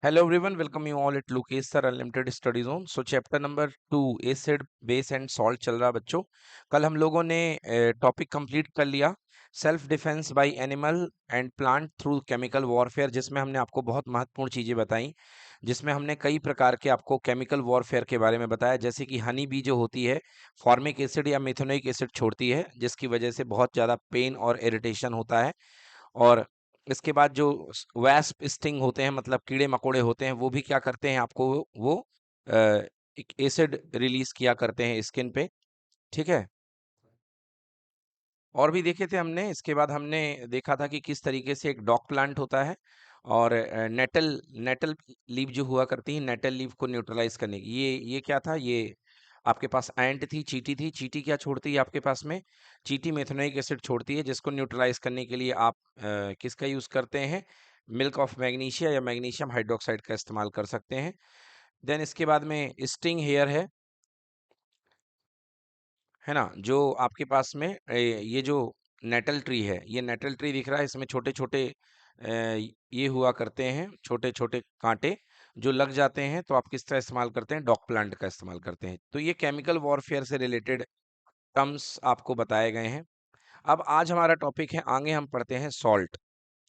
Hello everyone, welcome you all at Lokesh Sir Unlimited Study Zone. So chapter number 2 acid base and salt चल रहा बच्चों। कल हम लोगों ने टॉपिक कंप्लीट कर लिया self defence bye animal and plant through chemical warfare, जिसमें हमने आपको बहुत महत्वपूर्ण चीजें बताई, जिसमें हमने कई प्रकार के आपको केमिकल वॉरफेयर के बारे में बताया, जैसे कि हनी बी जो होती है फॉर्मिक एसिड या मिथेनोइक एसिड छोड़ती है, जिसकी वजह से बहुत ज़्यादा पेन और इरिटेशन होता है। और इसके बाद जो वैस्प स्टिंग होते हैं, मतलब कीड़े मकोड़े होते हैं, वो भी क्या करते हैं आपको वो अ, एक एसिड रिलीज किया करते हैं स्किन पे। ठीक है। और भी देखे थे हमने। इसके बाद हमने देखा था कि किस तरीके से एक डॉग प्लांट होता है और नेटल नेटल लीफ जो हुआ करती है, नेटल लीफ को न्यूट्रलाइज करने की। ये क्या था? ये आपके पास एंट थी। चींटी क्या छोड़ती है आपके पास में? चींटी मेथनोइक एसिड छोड़ती है, जिसको न्यूट्रलाइज करने के लिए आप किसका यूज करते हैं? मिल्क ऑफ मैग्नीशिया या मैग्नीशियम हाइड्रोक्साइड का इस्तेमाल कर सकते हैं। देन इसके बाद में स्टिंग हेयर है ना, जो आपके पास में ये जो नेटल ट्री है, ये नेटल ट्री दिख रहा है, इसमें छोटे छोटे ये हुआ करते हैं, छोटे छोटे कांटे जो लग जाते हैं, तो आप किस तरह इस्तेमाल करते हैं? डॉग प्लांट का इस्तेमाल करते हैं। तो ये केमिकल वॉरफेयर से रिलेटेड टर्म्स आपको बताए गए हैं। अब आज हमारा टॉपिक है, आगे हम पढ़ते हैं सॉल्ट।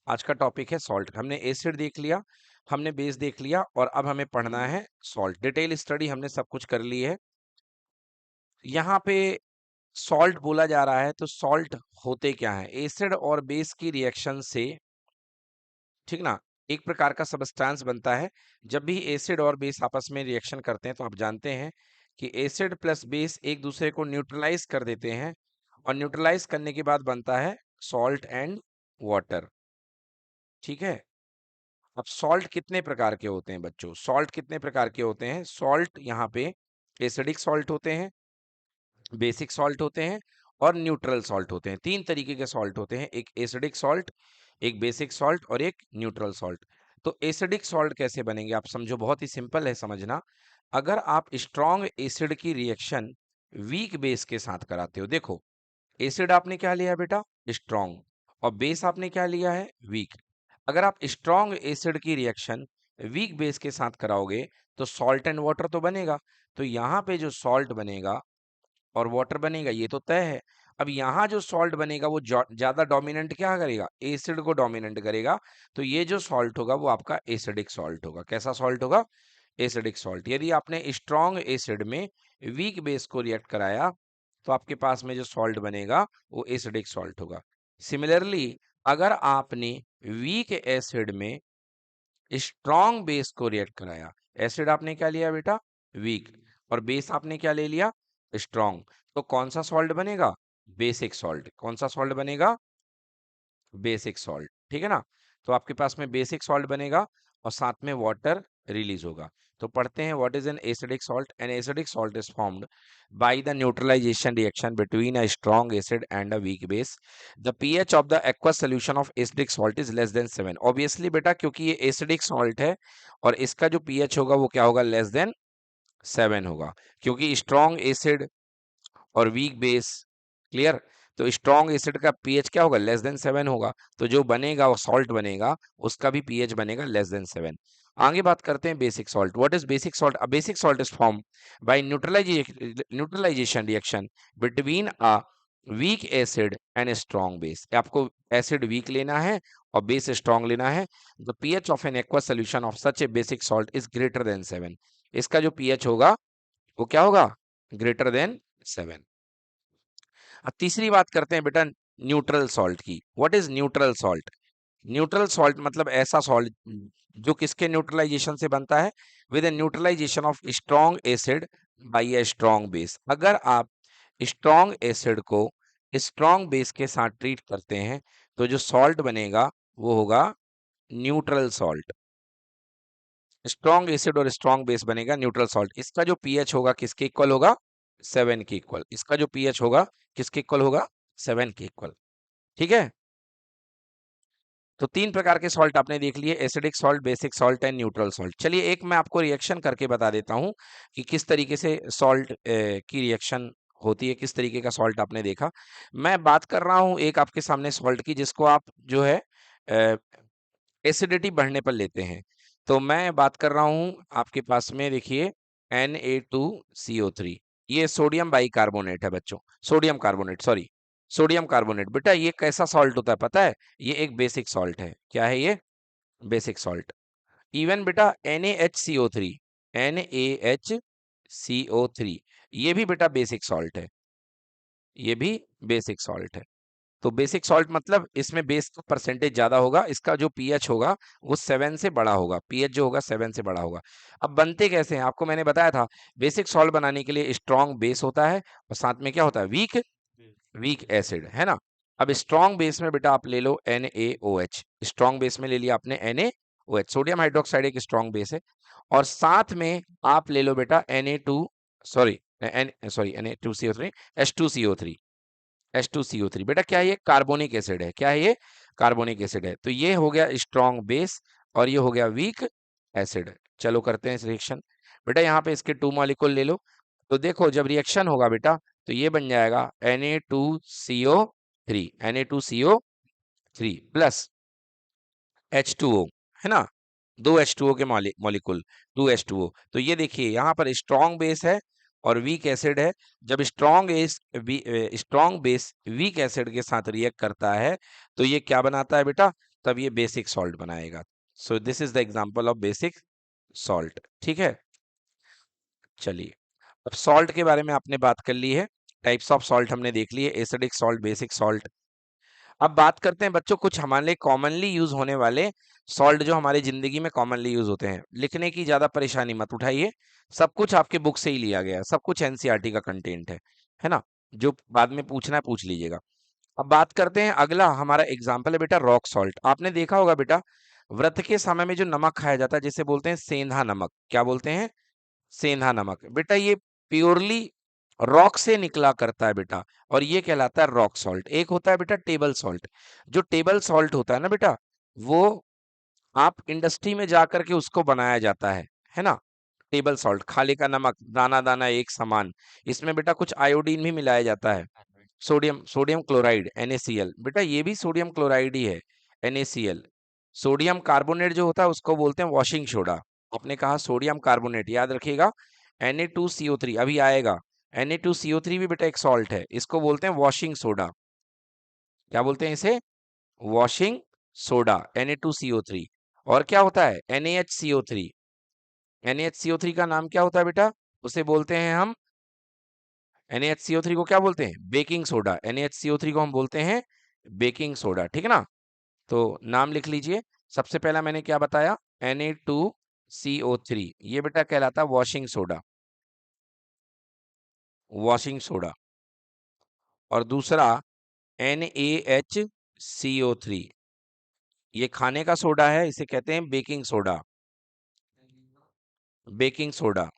आज का टॉपिक है सॉल्ट। हमने एसिड देख लिया, हमने बेस देख लिया, और अब हमें पढ़ना है सॉल्ट। डिटेल स्टडी हमने सब कुछ कर ली है। यहाँ पे सॉल्ट बोला जा रहा है, तो सॉल्ट होते क्या है? एसिड और बेस की रिएक्शन से, ठीक ना, एक प्रकार का सबस्टेंस बनता है। जब भी एसिड और बेस आपस में रिएक्शन करते हैं, तो आप जानते हैं कि एसिड प्लस बेस एक दूसरे को न्यूट्रलाइज कर देते हैं, और न्यूट्रलाइज करने के बाद बनता है सॉल्ट एंड वाटर। ठीक है। अब सॉल्ट कितने प्रकार के होते हैं बच्चों? सॉल्ट कितने प्रकार के होते हैं? सॉल्ट यहाँ पे एसिडिक सॉल्ट होते हैं, बेसिक सॉल्ट होते हैं, और न्यूट्रल सॉल्ट होते हैं। तीन तरीके के सॉल्ट होते हैं, एक एसिडिक सॉल्ट, एक बेसिक सॉल्ट, और एक न्यूट्रल सॉल्ट। तो एसिडिक सॉल्ट कैसे बनेंगे आप समझो, बहुत ही सिंपल है समझना। अगर आप स्ट्रॉन्ग एसिड की रिएक्शन वीक बेस के साथ कराते हो, देखो एसिड आपने क्या लिया बेटा? स्ट्रॉन्ग। और बेस आपने क्या लिया है? वीक। अगर आप स्ट्रॉन्ग एसिड की रिएक्शन वीक बेस के साथ कराओगे, तो सॉल्ट एंड वाटर तो बनेगा। तो यहाँ पे जो सॉल्ट बनेगा और वाटर बनेगा, ये तो तय है। अब यहाँ जो सॉल्ट बनेगा वो ज्यादा डोमिनेंट क्या करेगा? एसिड को डोमिनेंट करेगा। तो ये जो सॉल्ट होगा वो आपका एसिडिक सॉल्ट होगा। कैसा सॉल्ट होगा? Acidic salt. यदि आपने स्ट्रॉन्ग एसिड में वीक बेस को रिएक्ट कराया, तो आपके पास में जो सॉल्ट बनेगा वो एसिडिक सॉल्ट होगा। सिमिलरली, अगर आपने वीक एसिड में स्ट्रॉन्ग बेस को रिएक्ट कराया, एसिड आपने क्या लिया बेटा? वीक। और बेस आपने क्या ले लिया? स्ट्रॉन्ग। तो कौन सा सॉल्ट बनेगा? Basic salt. कौन सा सॉल्ट बनेगा? Basic salt. ठीक है ना। तो आपके पास में बेसिक सॉल्ट बनेगा और साथ में वाटर रिलीज होगा। तो पढ़ते हैं, what is an acidic salt? An acidic salt is formed by the neutralisation reaction between a strong acid and a weak base. The pH of the aqueous solution of acidic salt is less than 7। Obviously बेटा, क्योंकि ये acidic salt है और इसका जो pH होगा वो क्या होगा? लेस देन 7 होगा, क्योंकि स्ट्रॉन्ग एसिड और वीक बेस, क्लियर। तो स्ट्रॉन्ग एसिड का पीएच क्या होगा? लेस देन 7 होगा। तो जो बनेगा वो सॉल्ट बनेगा, उसका भी पीएच बनेगा लेस देन 7। आगे बात करते हैं basic salt. What is basic salt? A basic salt is form by neutralisation reaction between a weak acid and strong base. आपको एसिड वीक लेना है और बेस स्ट्रॉन्ग लेना है। The pH of an aqueous solution of such a basic salt is greater than 7। इसका जो pH होगा वो क्या होगा? Greater than 7। अब तीसरी बात करते हैं बेटा न्यूट्रल सॉल्ट की। What is neutral salt? Neutral salt मतलब ऐसा सॉल्ट जो किसके न्यूट्रलाइजेशन से बनता है? With neutralisation of strong acid by a strong base. अगर आप स्ट्रॉन्ग एसिड को स्ट्रॉन्ग बेस के साथ ट्रीट करते हैं, तो जो सॉल्ट बनेगा वो होगा न्यूट्रल सॉल्ट। स्ट्रॉन्ग एसिड और स्ट्रॉन्ग बेस बनेगा न्यूट्रल सॉल्ट। इसका जो पीएच होगा किसके इक्वल होगा? 7 के इक्वल। इसका जो पीएच होगा किसके इक्वल होगा? 7 के इक्वल। ठीक है। तो तीन प्रकार के सॉल्ट आपने देख लिए, acidic salt, basic salt and neutral salt. चलिए एक मैं आपको रिएक्शन करके बता देता हूं कि किस तरीके से सॉल्ट की रिएक्शन होती है, किस तरीके का सॉल्ट आपने देखा। मैं बात कर रहा हूं एक आपके सामने सॉल्ट की, जिसको आप जो है एसिडिटी बढ़ने पर लेते हैं। तो मैं बात कर रहा हूं आपके पास में, देखिए Na2CO3, ये सोडियम बाइकार्बोनेट है बच्चों, sodium carbonate, sorry, sodium carbonate. बेटा ये कैसा सॉल्ट होता है पता है? ये एक बेसिक सॉल्ट है। क्या है ये? Basic salt. इवन बेटा NaHCO3, NaHCO3, ये भी बेटा बेसिक सॉल्ट है, ये भी बेसिक सॉल्ट है। तो बेसिक सॉल्ट मतलब इसमें बेस का परसेंटेज ज्यादा होगा, इसका जो पीएच होगा वो 7 से बड़ा होगा, पीएच जो होगा 7 से बड़ा होगा। अब बनते कैसे हैं आपको मैंने बताया था, बेसिक सॉल्ट बनाने के लिए स्ट्रॉन्ग बेस होता है और साथ में क्या होता है? वीक वीक एसिड, है ना। अब स्ट्रॉन्ग बेस में बेटा आप ले लो NaOH, स्ट्रॉन्ग बेस में ले लिया आपने NaOH, सोडियम हाइड्रोक्साइड एक स्ट्रॉन्ग बेस है। और साथ में आप ले लो बेटा Na2, sorry Na2CO3, H2CO3, H2CO3। बेटा क्या है ये? कार्बोनिक एसिड है। क्या है ये? कार्बोनिक एसिड है। तो ये हो गया स्ट्रॉन्ग बेस और ये हो गया वीक एसिड। चलो करते हैं इस रिएक्शन। बेटा यहाँ पे इसके 2 मॉलिक्यूल ले लो। तो देखो जब रिएक्शन होगा बेटा तो ये बन जाएगा Na2CO3, Na2CO3 प्लस H2O, है ना, दो H2O के मॉलिक्यूल, 2H2O। तो ये देखिए यहाँ पर स्ट्रॉन्ग बेस है और वीक एसिड है। जब स्ट्रॉन्ग बेस वीक एसिड के साथ रिएक्ट करता है तो ये क्या बनाता है बेटा? तब ये बेसिक सॉल्ट बनाएगा। So this is the example of basic salt. ठीक है, चलिए अब सॉल्ट के बारे में आपने बात कर ली है, टाइप्स ऑफ सॉल्ट हमने देख लिए, एसिडिक सॉल्ट, बेसिक सॉल्ट। अब बात करते हैं बच्चों कुछ हमारे लिए कॉमनली यूज होने वाले सॉल्ट जो हमारी जिंदगी में कॉमनली यूज होते हैं। लिखने की ज्यादा परेशानी मत उठाइए, सब कुछ आपके बुक से ही लिया गया है, सब कुछ एनसीईआरटी का कंटेंट है ना। जो बाद में पूछना है पूछ लीजिएगा। अब बात करते हैं, अगला हमारा एग्जाम्पल है बेटा रॉक सॉल्ट। आपने देखा होगा बेटा व्रत के समय में जो नमक खाया जाता है जिसे बोलते हैं सेंधा नमक। क्या बोलते हैं? सेंधा नमक। बेटा ये प्योरली रॉक से निकला करता है बेटा, और ये कहलाता है रॉक सॉल्ट। एक होता है बेटा टेबल सॉल्ट। जो टेबल सॉल्ट होता है ना बेटा, वो आप इंडस्ट्री में जाकर के उसको बनाया जाता है ना। टेबल सॉल्ट, खाली का नमक, दाना दाना एक समान। इसमें बेटा कुछ आयोडीन भी मिलाया जाता है, सोडियम सोडियम क्लोराइड NaCl। बेटा ये भी सोडियम क्लोराइड ही है, NaCl। सोडियम कार्बोनेट जो होता है उसको बोलते हैं वॉशिंग सोडा। आपने कहा सोडियम कार्बोनेट, याद रखिएगा। Na2CO3 अभी आएगा। Na2CO3 भी बेटा एक सॉल्ट है, इसको बोलते हैं वॉशिंग सोडा। क्या बोलते हैं इसे? Washing soda, Na2CO3। और क्या होता है? NaHCO3। NaHCO3 का नाम क्या होता है बेटा? उसे बोलते हैं हम, NaHCO3 को क्या बोलते हैं? Baking soda. NaHCO3 को हम बोलते हैं बेकिंग सोडा, ठीक है ना। तो नाम लिख लीजिए। सबसे पहला मैंने क्या बताया? Na2CO3, ये बेटा कहलाता है वॉशिंग सोडा, वॉशिंग सोडा। और दूसरा NaHCO3, ये खाने का सोडा है, इसे कहते हैं baking soda, baking soda.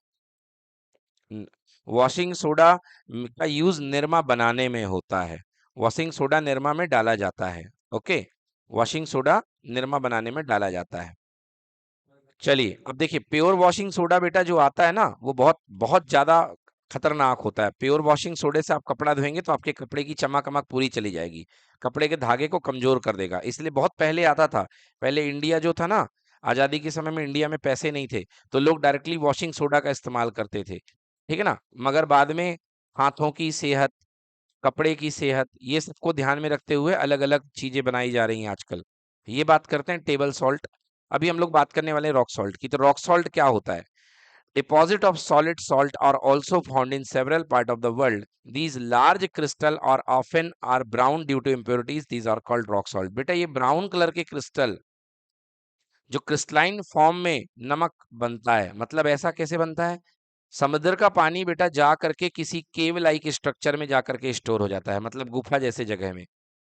Washing soda का यूज निरमा बनाने में होता है, वॉशिंग सोडा निरमा में डाला जाता है। ओके, वॉशिंग सोडा निरमा बनाने में डाला जाता है। चलिए अब देखिए प्योर वॉशिंग सोडा बेटा जो आता है ना वो बहुत बहुत ज्यादा खतरनाक होता है। प्योर वॉशिंग सोडे से आप कपड़ा धोएंगे तो आपके कपड़े की चमक अमक पूरी चली जाएगी, कपड़े के धागे को कमजोर कर देगा। इसलिए बहुत पहले आता था, पहले इंडिया जो था ना, आजादी के समय में इंडिया में पैसे नहीं थे तो लोग डायरेक्टली वॉशिंग सोडा का इस्तेमाल करते थे, ठीक है ना। मगर बाद में हाथों की सेहत, कपड़े की सेहत, ये सबको ध्यान में रखते हुए अलग अलग चीजें बनाई जा रही हैं आजकल। ये बात करते हैं टेबल सॉल्ट। अभी हम लोग बात करने वाले हैं रॉक सॉल्ट की। तो रॉक सॉल्ट क्या होता है? Deposit of solid salt are also found in several part of the world, these large crystal और often are brown due to impurities, these are called rock salt. बेटा ये brown colour के crystal जो crystalline form में नमक बनता है, मतलब ऐसा कैसे बनता है? समुद्र का पानी बेटा जा करके किसी केव लाइक स्ट्रक्चर में जा करके स्टोर हो जाता है, मतलब गुफा जैसे जगह में।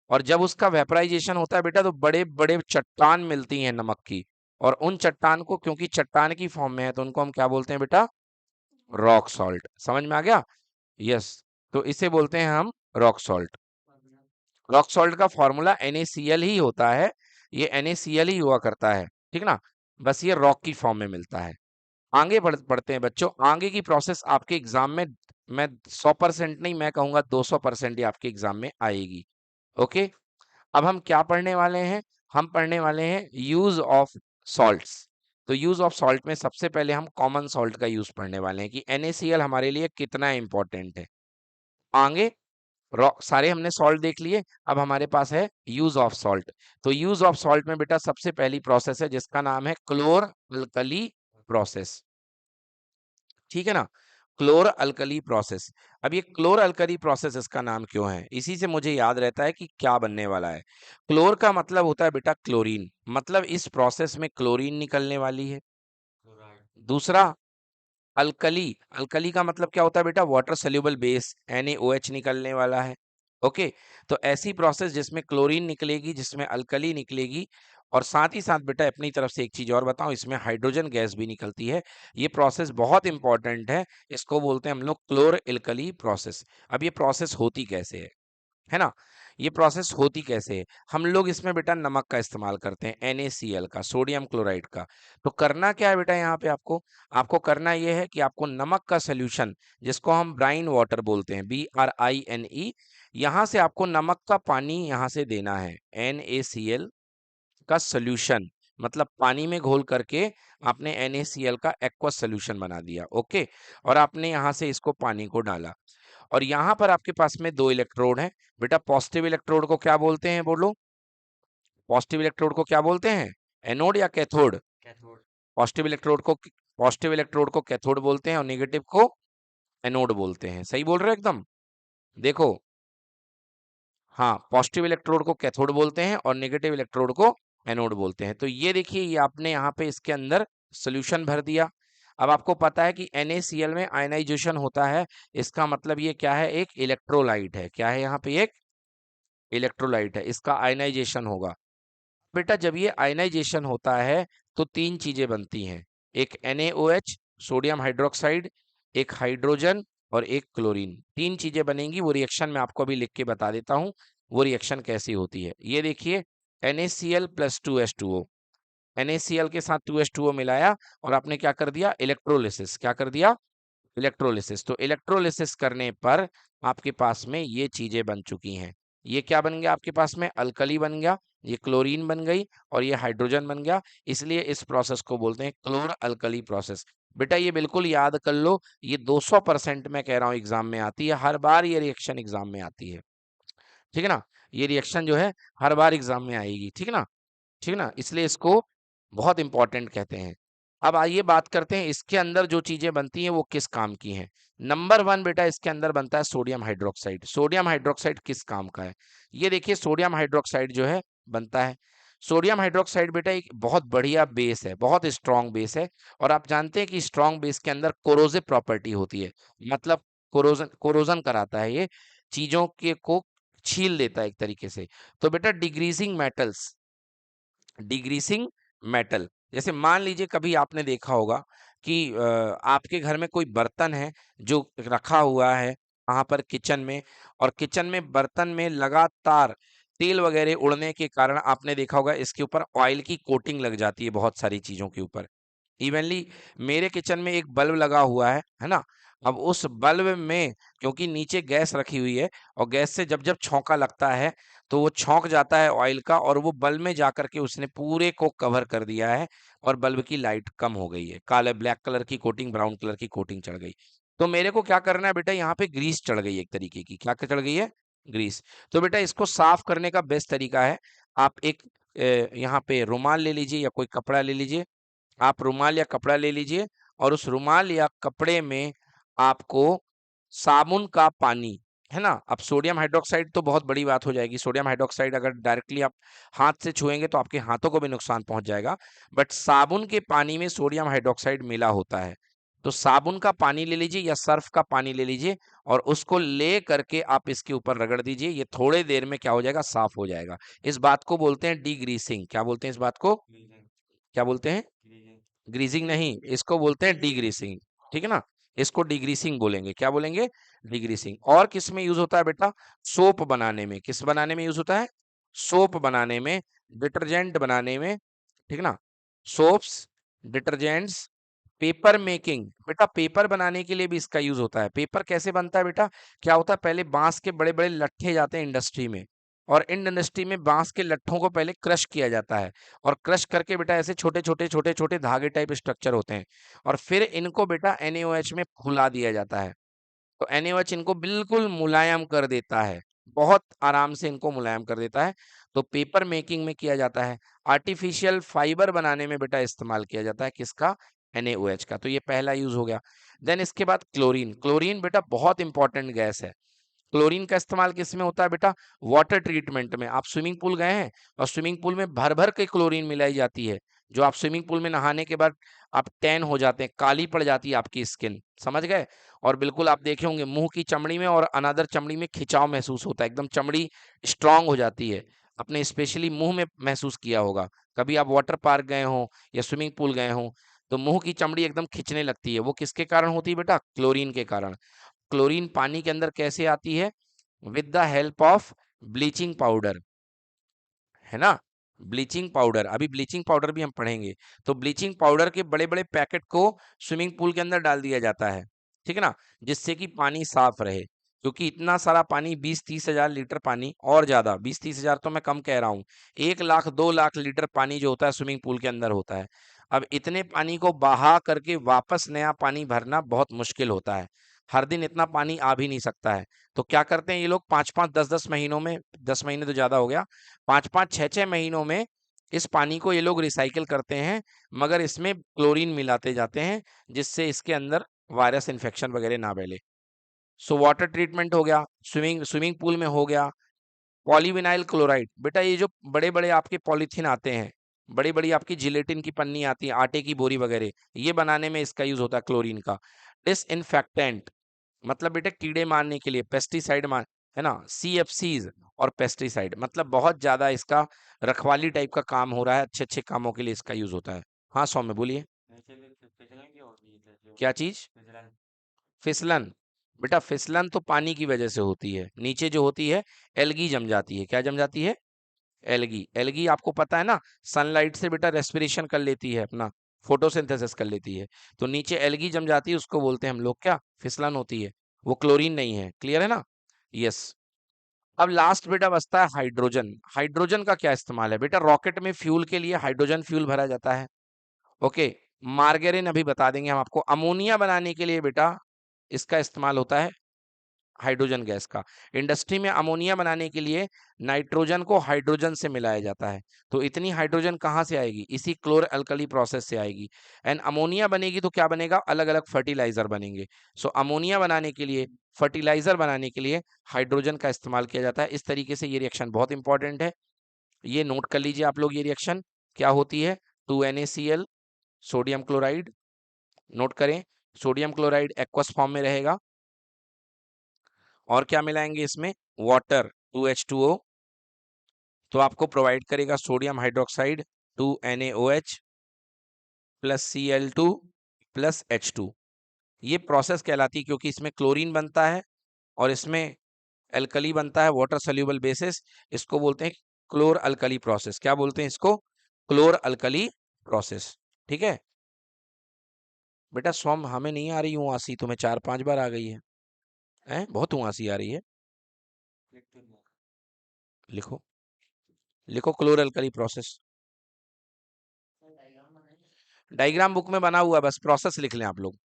और जब उसका वेपराइजेशन होता है बेटा तो बड़े बड़े चट्टान मिलती हैं नमक की। और उन चट्टान को, क्योंकि चट्टान की फॉर्म में है, तो उनको हम क्या बोलते हैं बेटा? Rock salt. समझ में आ गया? यस। तो इसे बोलते हैं हम रॉक सॉल्ट। रॉक सॉल्ट का फॉर्मूला NaCl ही होता है, ये NaCl ही हुआ करता है, ठीक ना। बस ये रॉक की फॉर्म में मिलता है। आगे बढ़ते हैं बच्चों, आगे की प्रोसेस आपके एग्जाम में, मैं 100% नहीं, मैं कहूंगा 200% ही आपके एग्जाम में आएगी। ओके, अब हम क्या पढ़ने वाले हैं? हम पढ़ने वाले हैं यूज ऑफ सॉल्ट्स। तो यूज ऑफ सॉल्ट में सबसे पहले हम कॉमन सॉल्ट का यूज पढ़ने वाले हैं कि NaCl हमारे लिए कितना इंपॉर्टेंट है। आगे सारे हमने सॉल्ट देख लिए, अब हमारे पास है यूज ऑफ सॉल्ट। तो यूज ऑफ सॉल्ट में बेटा सबसे पहली प्रोसेस है जिसका नाम है क्लोर अल्कली प्रोसेस। ठीक है ना, क्लोर अल्कली प्रोसेस। अब ये क्लोर अल्कली प्रोसेस इसका नाम क्यों है, इसी से मुझे याद रहता है कि क्या बनने वाला है। क्लोर का मतलब होता है बेटा क्लोरीन, मतलब इस प्रोसेस में क्लोरीन निकलने वाली है। दूसरा अल्कली, अल्कली का मतलब क्या होता है बेटा, वाटर सोल्यूबल बेस NaOH निकलने वाला है। ओके, तो ऐसी प्रोसेस जिसमें क्लोरीन निकलेगी, जिसमें अल्कली निकलेगी, और साथ ही साथ बेटा अपनी तरफ से एक चीज और बताऊं, इसमें हाइड्रोजन गैस भी निकलती है। ये प्रोसेस बहुत इंपॉर्टेंट है, इसको बोलते हैं हम लोग क्लोर अल्कली प्रोसेस। अब ये प्रोसेस होती कैसे है ना, ये प्रोसेस होती कैसे है, हम लोग इसमें बेटा नमक का इस्तेमाल करते हैं, NaCl का, सोडियम क्लोराइड का। तो करना क्या है बेटा, यहाँ पे आपको आपको करना यह है कि आपको नमक का सोल्यूशन, जिसको हम ब्राइन वाटर बोलते हैं, BRINE, यहाँ से आपको नमक का पानी यहाँ से देना है, NaCl का सोल्यूशन, मतलब पानी में घोल करके आपने NaCl का एक्वस सोल्यूशन बना दिया। ओके, और आपने यहाँ से इसको पानी को डाला, और यहाँ पर आपके पास में दो इलेक्ट्रोड हैं बेटा। पॉजिटिव इलेक्ट्रोड को क्या बोलते हैं, बोलो, पॉजिटिव इलेक्ट्रोड को क्या बोलते हैं, एनोड या कैथोड? पॉजिटिव इलेक्ट्रोड को पॉजिटिव इलेक्ट्रोड को कैथोड बोलते हैं और नेगेटिव को एनोड बोलते हैं। सही बोल रहे हो एकदम। देखो, हाँ, पॉजिटिव इलेक्ट्रोड को कैथोड बोलते हैं और नेगेटिव इलेक्ट्रोड को एनोड बोलते हैं। तो ये देखिए, ये आपने यहाँ पे इसके अंदर सोल्यूशन भर दिया। अब आपको पता है कि NaCl में आयनाइजेशन होता है, इसका मतलब ये क्या है, एक इलेक्ट्रोलाइट है। क्या है, यहाँ पे एक इलेक्ट्रोलाइट है, इसका आयनाइजेशन होगा। बेटा जब ये आयनाइजेशन होता है तो तीन चीजें बनती हैं, एक NaOH, सोडियम हाइड्रोक्साइड, एक हाइड्रोजन और एक क्लोरीन। तीन चीजें बनेंगी, वो रिएक्शन मैं आपको अभी लिख के बता देता हूँ, वो रिएक्शन कैसी होती है। ये देखिए, NaCl प्लस 2H2O, NaCl के साथ 2H2O मिलाया और आपने क्या कर दिया, इलेक्ट्रोलिसिस। क्या कर दिया, इलेक्ट्रोलिसिस। तो इलेक्ट्रोलिसिस करने पर आपके पास में ये चीजें बन चुकी हैं। ये क्या बन गया आपके पास में, अल्कली बन गया, ये क्लोरीन बन गई और ये हाइड्रोजन बन गया। इसलिए इस प्रोसेस को बोलते हैं क्लोर अल्कली प्रोसेस। बेटा ये बिल्कुल याद कर लो, ये 200% मैं कह रहा हूँ एग्जाम में आती है, हर बार ये रिएक्शन एग्जाम में आती है। ठीक है ना, ये रिएक्शन जो है हर बार एग्जाम में आएगी। ठीक है ना, ठीक है ना, इसलिए इसको बहुत इंपॉर्टेंट कहते हैं। अब आइए बात करते हैं इसके अंदर जो चीजें बनती हैं वो किस काम की हैं। नंबर वन बेटा, इसके अंदर बनता है सोडियम हाइड्रोक्साइड। सोडियम हाइड्रोक्साइड किस काम का है, ये देखिए, सोडियम हाइड्रोक्साइड जो है बनता है। सोडियम हाइड्रोक्साइड बेटा एक बहुत बढ़िया बेस है, बहुत स्ट्रॉन्ग बेस है। और आप जानते हैं कि स्ट्रॉन्ग बेस के अंदर कोरोसिव प्रॉपर्टी होती है, मतलब कोरोजन कोरोजन कराता है, ये चीजों के को छील देता है एक तरीके से। तो बेटा डिग्रीजिंग मेटल्स, डिग्रीसिंग मेटल, जैसे मान लीजिए कभी आपने देखा होगा कि आपके घर में कोई बर्तन है जो रखा हुआ है वहां पर किचन में, और किचन में बर्तन में लगातार तेल वगैरह उड़ने के कारण आपने देखा होगा इसके ऊपर ऑयल की कोटिंग लग जाती है बहुत सारी चीजों के ऊपर। इवनली मेरे किचन में एक बल्ब लगा हुआ है ना, अब उस बल्ब में क्योंकि नीचे गैस रखी हुई है, और गैस से जब जब छौंका लगता है तो वो छौंक जाता है ऑयल का, और वो बल्ब में जाकर के उसने पूरे को कवर कर दिया है, और बल्ब की लाइट कम हो गई है, काले ब्लैक कलर की कोटिंग, ब्राउन कलर की कोटिंग चढ़ गई। तो मेरे को क्या करना है बेटा, यहाँ पे ग्रीस चढ़ गई एक तरीके की, क्या चढ़ गई है, ग्रीस। तो बेटा इसको साफ करने का बेस्ट तरीका है, आप एक यहाँ पे रुमाल ले लीजिए या कोई कपड़ा ले लीजिए, आप रुमाल या कपड़ा ले लीजिए, और उस रुमाल या कपड़े में आपको साबुन का पानी, है ना। अब सोडियम हाइड्रोक्साइड तो बहुत बड़ी बात हो जाएगी, सोडियम हाइड्रोक्साइड अगर डायरेक्टली आप हाथ से छुएंगे तो आपके हाथों को भी नुकसान पहुंच जाएगा, बट साबुन के पानी में सोडियम हाइड्रोक्साइड मिला होता है। तो साबुन का पानी ले लीजिए या सर्फ का पानी ले लीजिए, और उसको ले करके आप इसके ऊपर रगड़ दीजिए, ये थोड़े देर में क्या हो जाएगा, साफ हो जाएगा। इस बात को बोलते हैं डीग्रीसिंग। क्या बोलते हैं इस बात को, क्या बोलते हैं, ग्रीजिंग नहीं, इसको बोलते हैं डीग्रीसिंग। ठीक है ना, इसको डीग्रीसिंग बोलेंगे। क्या बोलेंगे, डीग्रीसिंग। और किस में यूज होता है बेटा, सोप बनाने में। किस बनाने में यूज होता है, सोप बनाने में, डिटर्जेंट बनाने में। ठीक है ना, सोप्स, डिटर्जेंट्स, पेपर मेकिंग। बेटा पेपर बनाने के लिए भी इसका यूज होता है। पेपर कैसे बनता है बेटा, क्या होता है, पहले बांस के बड़े बड़े लट्ठे जाते हैं इंडस्ट्री में, और इंडस्ट्री में बांस के लट्ठों को पहले क्रश किया जाता है, और क्रश करके बेटा ऐसे छोटे छोटे छोटे छोटे धागे टाइप स्ट्रक्चर होते हैं, और फिर इनको बेटा NaOH में फुला दिया जाता है। तो NaOH इनको बिल्कुल मुलायम कर देता है, बहुत आराम से इनको मुलायम कर देता है। तो पेपर मेकिंग में किया जाता है, आर्टिफिशियल फाइबर बनाने में बेटा इस्तेमाल किया जाता है, किसका? NaOH का। तो ये पहला यूज हो गया। देन इसके बाद क्लोरीन। क्लोरीन बेटा बहुत इंपॉर्टेंट गैस है। क्लोरीन का इस्तेमाल किस में होता है बेटा? वाटर ट्रीटमेंट में। आप स्विमिंग पूल गए हैं और स्विमिंग पूल में भर भर के क्लोरीन मिलाई जाती है, जो आप स्विमिंग पूल में नहाने के बाद आप टैन हो जाते हैं, काली पड़ जाती है आपकी स्किन, समझ गए? और बिल्कुल आप देखे होंगे मुंह की चमड़ी में और अनादर चमड़ी में खिंचाव महसूस होता है, एकदम चमड़ी स्ट्रांग हो जाती है। अपने स्पेशली मुंह में महसूस किया होगा, कभी आप वाटर पार्क गए हो या स्विमिंग पूल गए हो, तो मुंह की चमड़ी एकदम खिंचने लगती है। वो किसके कारण होती है बेटा? क्लोरीन के कारण। क्लोरीन पानी के अंदर कैसे आती है? With the help of bleaching powder, है ना? ब्लीचिंग पाउडर, अभी ब्लीचिंग पाउडर भी हम पढ़ेंगे। तो ब्लीचिंग पाउडर के बड़े बड़े पैकेट को स्विमिंग पूल के अंदर डाल दिया जाता है, ठीक है ना, जिससे कि पानी साफ रहे। क्योंकि इतना सारा पानी, 20-30 हजार लीटर पानी, और ज्यादा, 20-30 हजार तो मैं कम कह रहा हूँ, 1 लाख 2 लाख लीटर पानी जो होता है स्विमिंग पूल के अंदर होता है। अब इतने पानी को बहा करके वापस नया पानी भरना बहुत मुश्किल होता है, हर दिन इतना पानी आ भी नहीं सकता है। तो क्या करते हैं ये लोग, 5-5 10-10 महीनों में, 10 महीने तो ज्यादा हो गया, 5-5 6-6 महीनों में इस पानी को ये लोग रिसाइकिल करते हैं, मगर इसमें क्लोरीन मिलाते जाते हैं, जिससे इसके अंदर वायरस इन्फेक्शन वगैरह ना फैले। सो वाटर ट्रीटमेंट हो गया, स्विमिंग स्विमिंग पूल में हो गया। पॉलीविनाइल क्लोराइड, बेटा ये जो बड़े बड़े आपके पॉलीथीन आते हैं, बड़ी बड़ी आपकी जिलेटिन की पन्नी आती है, आटे की बोरी वगैरह, ये बनाने में इसका यूज होता है क्लोरीन का। डिसइंफेक्टेंट, मतलब बेटा कीड़े मारने के लिए, पेस्टिसाइड मार, है ना, CFCs और पेस्टिसाइड, मतलब बहुत ज्यादा इसका रखवाली टाइप का काम हो रहा है, अच्छे अच्छे कामों के लिए इसका यूज होता है। हाँ सौम्य बोलिए। क्या चीज? फिसलन, बेटा फिसलन तो पानी की वजह से होती है, नीचे जो होती है एल्गी जम जाती है। क्या जम जाती है? एल्गी। एल्गी आपको पता है ना, सनलाइट से बेटा रेस्पिरेशन कर लेती है, अपना फोटोसिंथेसिस कर लेती है, तो नीचे एल्गी जम जाती है, उसको बोलते हैं हम लोग क्या? फिसलन होती है। वो क्लोरीन नहीं है, क्लियर है ना? यस। अब लास्ट बेटा बचता है हाइड्रोजन। हाइड्रोजन का क्या इस्तेमाल है बेटा? रॉकेट में फ्यूल के लिए हाइड्रोजन फ्यूल भरा जाता है। ओके, मार्गेरिन अभी बता देंगे हम आपको। अमोनिया बनाने के लिए बेटा इसका इस्तेमाल होता है, हाइड्रोजन गैस का। इंडस्ट्री में अमोनिया बनाने के लिए नाइट्रोजन को हाइड्रोजन से मिलाया जाता है। तो इतनी हाइड्रोजन कहाँ से आएगी? इसी क्लोर अल्कली प्रोसेस से आएगी। एंड अमोनिया बनेगी तो क्या बनेगा? अलग अलग फर्टिलाइजर बनेंगे। सो अमोनिया बनाने के लिए, फर्टिलाइजर बनाने के लिए हाइड्रोजन का इस्तेमाल किया जाता है। इस तरीके से ये रिएक्शन बहुत इंपॉर्टेंट है, ये नोट कर लीजिए आप लोग। ये रिएक्शन क्या होती है? 2NaCl, सोडियम क्लोराइड, नोट करें, सोडियम क्लोराइड एक्वस फॉर्म में रहेगा, और क्या मिलाएंगे इसमें? वाटर, 2H2O, तो आपको प्रोवाइड करेगा sodium hydroxide 2NaOH plus Cl2 plus H2। ये प्रोसेस कहलाती है, क्योंकि इसमें क्लोरीन बनता है और इसमें एल्कली बनता है, वाटर सोल्यूबल बेसिस। इसको बोलते हैं क्लोर अल्कली प्रोसेस। क्या बोलते हैं इसको? क्लोर अल्कली प्रोसेस, ठीक है। बेटा स्वम हमें नहीं आ रही हूँ आंसी, तुम्हें 4-5 बार आ गई है, हैं? बहुत उआसी आ रही है। लिखो, लिखो क्लोर अल्कली प्रोसेस। डायग्राम बुक में बना हुआ, बस प्रोसेस लिख लें आप लोग।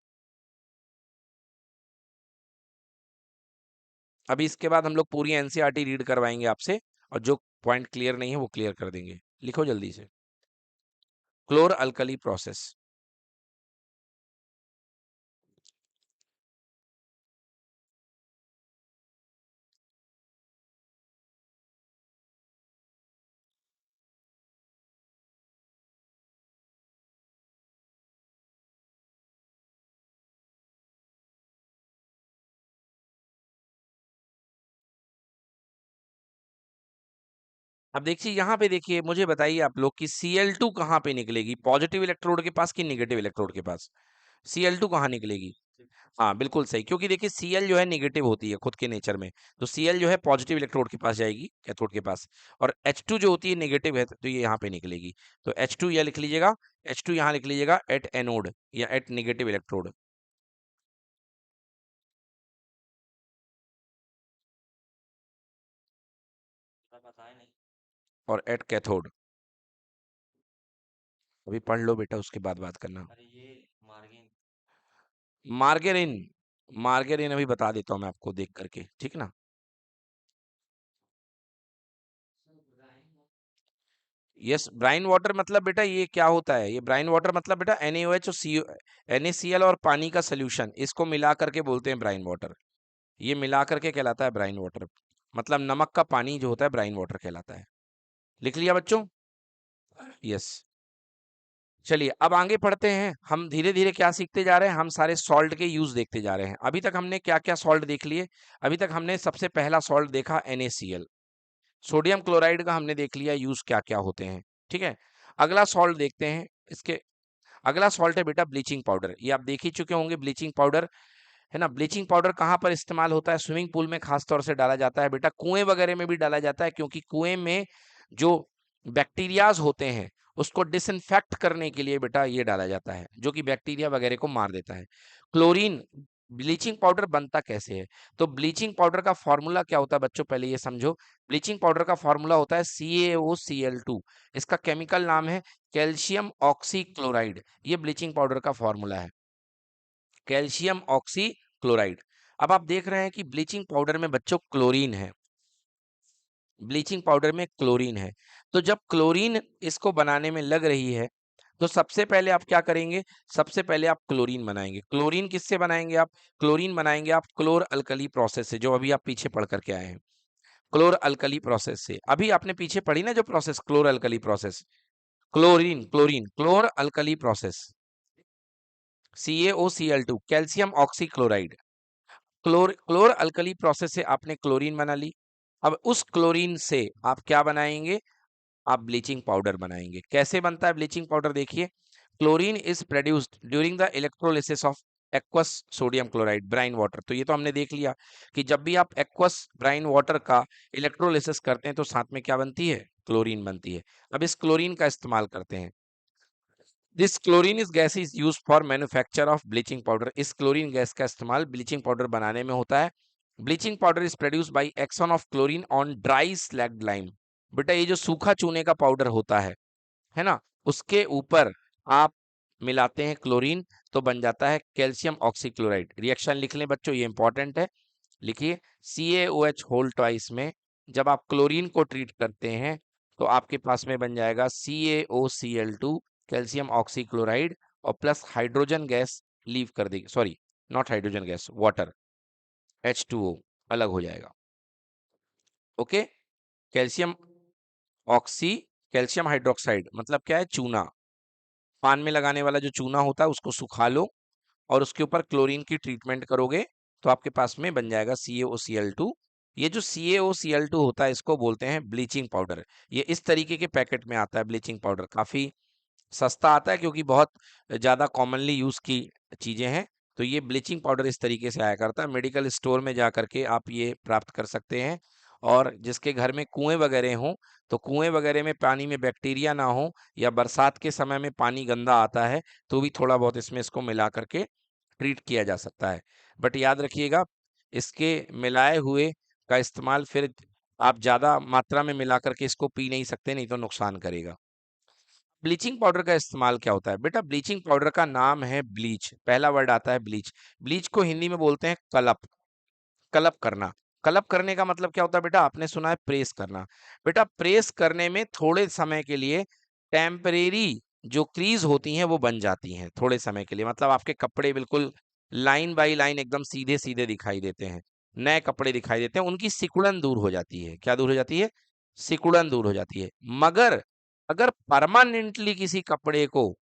अभी इसके बाद हम लोग पूरी NCERT रीड करवाएंगे आपसे, और जो पॉइंट क्लियर नहीं है वो क्लियर कर देंगे। लिखो जल्दी से, क्लोर अल्कली प्रोसेस। अब देखिए यहाँ पे, देखिए मुझे बताइए आप लोग कि Cl2 कहाँ पे निकलेगी, पॉजिटिव इलेक्ट्रोड के पास कि निगेटिव इलेक्ट्रोड के पास? Cl2 कहाँ निकलेगी? हाँ बिल्कुल सही, क्योंकि देखिए Cl जो है निगेटिव होती है खुद के नेचर में, तो Cl जो है पॉजिटिव इलेक्ट्रोड के पास जाएगी, कैथोड के पास, और H2 जो होती है नेगेटिव है, तो ये यहाँ पे निकलेगी। तो H2 यह लिख लीजिएगा, H2 यहाँ लिख लीजिएगा एट एनोड या एट नेगेटिव इलेक्ट्रोड। और एट कैथोड। अभी पढ़ लो बेटा, उसके बाद बात करना। मार्गेरिन, मार्गेरिन अभी बता देता हूँ मैं आपको देख करके, ठीक ना। यस, ब्राइन वाटर मतलब बेटा ये क्या होता है, ये ब्राइन वाटर मतलब बेटा NaOH और सी NaCl और पानी का सोल्यूशन, इसको मिला करके बोलते हैं ब्राइन वाटर। ये मिला करके कहलाता है ब्राइन वाटर, मतलब नमक का पानी जो होता है ब्राइन वाटर कहलाता है। लिख लिया बच्चों? यस। चलिए अब आगे पढ़ते हैं, हम धीरे धीरे क्या सीखते जा रहे हैं, हम सारे सॉल्ट के यूज देखते जा रहे हैं। अभी तक हमने क्या क्या सॉल्ट देख लिए। अभी तक हमने सबसे पहला सॉल्ट देखा NaCl, सोडियम क्लोराइड का हमने देख लिया यूज क्या क्या होते हैं, ठीक है। अगला सॉल्ट देखते हैं इसके। अगला सॉल्ट है बेटा ब्लीचिंग पाउडर। ये आप देख ही चुके होंगे ब्लीचिंग पाउडर, है ना। ब्लीचिंग पाउडर कहाँ पर इस्तेमाल होता है? स्विमिंग पूल में खास तौर से डाला जाता है बेटा, कुएं वगैरह में भी डाला जाता है, क्योंकि कुएं में जो बैक्टीरियाज होते हैं उसको डिसइंफेक्ट करने के लिए बेटा ये डाला जाता है, जो कि बैक्टीरिया वगैरह को मार देता है। क्लोरीन, ब्लीचिंग पाउडर बनता कैसे है? तो ब्लीचिंग पाउडर का फॉर्मूला क्या होता है बच्चों, पहले ये समझो। ब्लीचिंग पाउडर का फॉर्मूला होता है CaOCl2। इसका केमिकल नाम है कैल्शियम ऑक्सी क्लोराइड। ये ब्लीचिंग पाउडर का फॉर्मूला है, कैल्शियम ऑक्सी क्लोराइड। अब आप देख रहे हैं कि ब्लीचिंग पाउडर में बच्चों क्लोरीन है, ब्लीचिंग पाउडर में क्लोरीन है। तो जब क्लोरीन इसको बनाने में लग रही है, तो सबसे पहले आप क्या करेंगे? सबसे पहले आप क्लोरीन बनाएंगे। क्लोरीन किससे बनाएंगे आप? क्लोरीन बनाएंगे आप क्लोर अल्कली प्रोसेस से, जो अभी आप पीछे पढ़ करके आए हैं। क्लोर अल्कली प्रोसेस से, अभी आपने पीछे पढ़ी ना जो process, क्लोर alkali process. Chlorine chlorine क्लोर alkali process, CaOCl2, calcium oxy chloride. क्लोर alkali process से आपने क्लोरीन बना ली। अब उस क्लोरीन से आप क्या बनाएंगे? आप ब्लीचिंग पाउडर बनाएंगे। कैसे बनता है ब्लीचिंग पाउडर? देखिए, chlorine is produced during the electrolysis of aqueous sodium chloride brine water. तो ये तो हमने देख लिया कि जब भी आप एक्वस ब्राइन वाटर का इलेक्ट्रोलिसिस करते हैं तो साथ में क्या बनती है? क्लोरीन बनती है। अब इस क्लोरीन का इस्तेमाल करते हैं। This chlorine is gas is use for manufacture of bleaching powder. इस क्लोरीन गैस का इस्तेमाल ब्लीचिंग पाउडर बनाने में होता है। Bleaching powder is produce by action of chlorine on dry slagged lime. बेटा ये जो सूखा चूने का पाउडर होता है ना, उसके ऊपर आप मिलाते हैं क्लोरीन, तो बन जाता है कैल्शियम ऑक्सीक्लोराइड। रिएक्शन लिख लें बच्चों, ये इंपॉर्टेंट है। लिखिए, CaOH होल ट्वाइस में जब आप क्लोरीन को ट्रीट करते हैं तो आपके पास में बन जाएगा CaOCl2, कैल्शियम ऑक्सीक्लोराइड, और प्लस हाइड्रोजन गैस लीव कर देगी, sorry not hydrogen gas, water, H2O अलग हो जाएगा। Okay, calcium oxy, calcium hydroxide मतलब क्या है? चूना। पान में लगाने वाला जो चूना होता है उसको सुखा लो और उसके ऊपर क्लोरीन की ट्रीटमेंट करोगे तो आपके पास में बन जाएगा CaOCl2। ये जो CaOCl2 होता है इसको बोलते हैं ब्लीचिंग पाउडर। ये इस तरीके के पैकेट में आता है ब्लीचिंग पाउडर, काफी सस्ता आता है क्योंकि बहुत ज़्यादा कॉमनली यूज़ की चीज़ें हैं। तो ये ब्लीचिंग पाउडर इस तरीके से आया करता है। मेडिकल स्टोर में जा करके आप ये प्राप्त कर सकते हैं। और जिसके घर में कुएं वगैरह हों, तो कुएं वगैरह में पानी में बैक्टीरिया ना हो, या बरसात के समय में पानी गंदा आता है, तो भी थोड़ा बहुत इसमें इसको मिला करके ट्रीट किया जा सकता है। बट याद रखिएगा, इसके मिलाए हुए का इस्तेमाल फिर आप ज़्यादा मात्रा में मिला करके इसको पी नहीं सकते, नहीं तो नुकसान करेगा। ब्लीचिंग पाउडर का इस्तेमाल क्या होता है? बेटा ब्लीचिंग पाउडर का नाम है ब्लीच, पहला वर्ड आता है ब्लीच। ब्लीच को हिंदी में बोलते हैं कलप। कलप करना, कलप करने का मतलब क्या होता है बेटा? आपने सुना है प्रेस करना। बेटा प्रेस करने में थोड़े समय के लिए टेम्परेरी जो क्रीज होती हैं वो बन जाती हैं थोड़े समय के लिए, मतलब आपके कपड़े बिल्कुल लाइन बाई लाइन एकदम सीधे सीधे दिखाई देते हैं, नए कपड़े दिखाई देते हैं, उनकी सिकुड़न दूर हो जाती है। क्या दूर हो जाती है? सिकुड़न दूर हो जाती है। मगर अगर परमानेंटली किसी कपड़े को,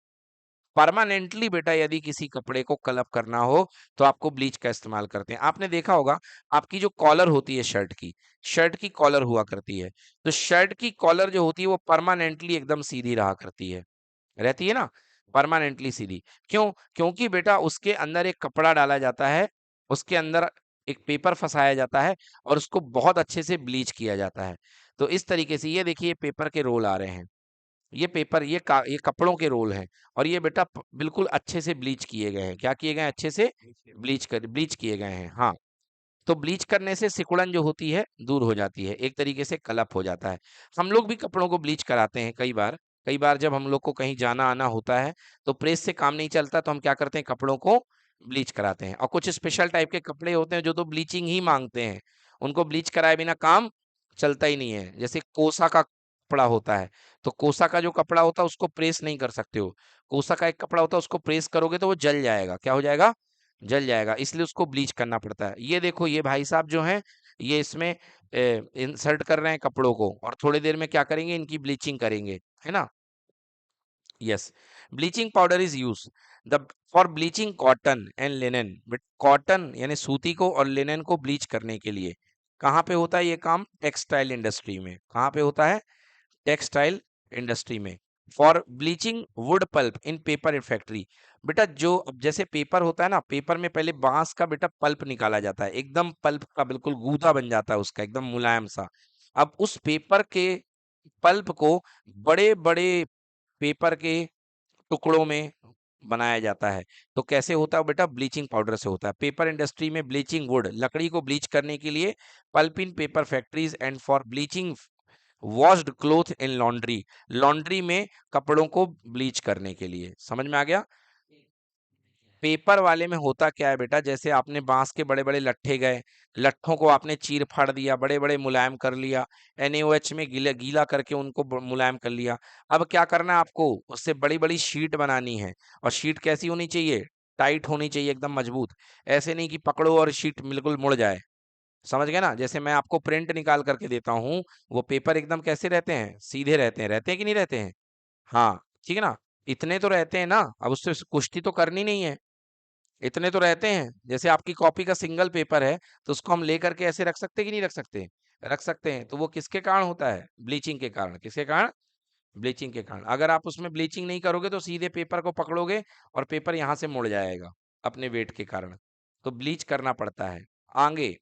परमानेंटली बेटा यदि किसी कपड़े को कलप करना हो तो आपको ब्लीच का इस्तेमाल करते हैं। आपने देखा होगा आपकी जो कॉलर होती है शर्ट की, शर्ट की कॉलर हुआ करती है, तो शर्ट की कॉलर जो होती है वो परमानेंटली एकदम सीधी रहा करती है, रहती है ना, परमानेंटली सीधी। क्यों? क्योंकि बेटा उसके अंदर एक कपड़ा डाला जाता है, उसके अंदर एक पेपर फंसाया जाता है और उसको बहुत अच्छे से ब्लीच किया जाता है। तो इस तरीके से ये देखिए पेपर के रोल आ रहे हैं, ये पेपर, ये कपड़ों के रोल हैं, और ये बेटा बिल्कुल अच्छे से ब्लीच किए गए हैं। क्या किए गए हैं? अच्छे से ब्लीच किए गए हैं। हाँ, तो ब्लीच करने से सिकुड़न जो होती है दूर हो जाती है, एक तरीके से कलअप हो जाता है। हम लोग भी कपड़ों को ब्लीच कराते हैं कई बार जब हम लोग को कहीं जाना आना होता है तो प्रेस से काम नहीं चलता तो हम क्या करते हैं, कपड़ों को ब्लीच कराते हैं। और कुछ स्पेशल टाइप के कपड़े होते हैं जो तो ब्लीचिंग ही मांगते हैं, उनको ब्लीच कराए बिना काम चलता ही नहीं है। जैसे कोसा का कपड़ा होता है, तो कोसा का जो कपड़ा होता है उसको प्रेस नहीं कर सकते हो। कोसा का एक कपड़ा होता है, उसको प्रेस करोगे तो वो जल जाएगा। क्या हो जाएगा? जल जाएगा, इसलिए उसको ब्लीच करना पड़ता है। ये देखो ये भाई साहब जो हैं, ये इसमें इंसर्ट कर रहे हैं कपड़ों को, और थोड़ी देर में क्या करेंगे, इनकी ब्लीचिंग करेंगे, है ना। Yes, bleaching powder is use the for bleaching cotton and linen. But cotton यानी सूती को और लिनन को ब्लीच करने के लिए कहाँ पे होता है ये काम? टेक्सटाइल इंडस्ट्री में। कहाँ पे होता है? टेक्सटाइल इंडस्ट्री में। For bleaching wood pulp in paper factory. बेटा जो अब जैसे पेपर होता है ना, पेपर में पहले बांस का बेटा पल्प निकाला जाता है, एकदम पल्प का बिल्कुल गूदा बन जाता है उसका, एकदम मुलायम सा। अब उस पेपर के पल्प को बड़े बड़े पेपर के टुकड़ों में बनाया जाता है। तो कैसे होता है बेटा? ब्लीचिंग पाउडर से होता है। पेपर इंडस्ट्री में ब्लीचिंग वुड, लकड़ी को ब्लीच करने के लिए, pulp in paper factories and for bleaching washed cloth in laundry, laundry में कपड़ों को ब्लीच करने के लिए। समझ में आ गया? पेपर वाले में होता क्या है बेटा, जैसे आपने बांस के बड़े बड़े लट्ठे गए, लट्ठों को आपने चीर फाड़ दिया, बड़े बड़े मुलायम कर लिया, NaOH में गीला गीला करके उनको मुलायम कर लिया। अब क्या करना है आपको? उससे बड़ी बड़ी शीट बनानी है। और शीट कैसी होनी चाहिए? टाइट होनी चाहिए, एकदम मजबूत। ऐसे नहीं कि पकड़ो और शीट बिल्कुल मुड़ जाए। समझ गए ना? जैसे मैं आपको प्रिंट निकाल करके देता हूँ, वो पेपर एकदम कैसे रहते हैं? सीधे रहते हैं कि नहीं रहते हैं? हाँ, ठीक है ना। इतने तो रहते हैं ना, अब उससे कुश्ती तो करनी नहीं है। इतने तो रहते हैं। जैसे आपकी कॉपी का सिंगल पेपर है, तो उसको हम लेकर के ऐसे रख सकते हैं कि नहीं रख सकते? रख सकते हैं। तो वो किसके कारण होता है? ब्लीचिंग के कारण। किसके कारण? ब्लीचिंग के कारण। अगर आप उसमें ब्लीचिंग नहीं करोगे तो सीधे पेपर को पकड़ोगे और पेपर यहाँ से मुड़ जाएगा अपने वेट के कारण। तो ब्लीच करना पड़ता है। आगे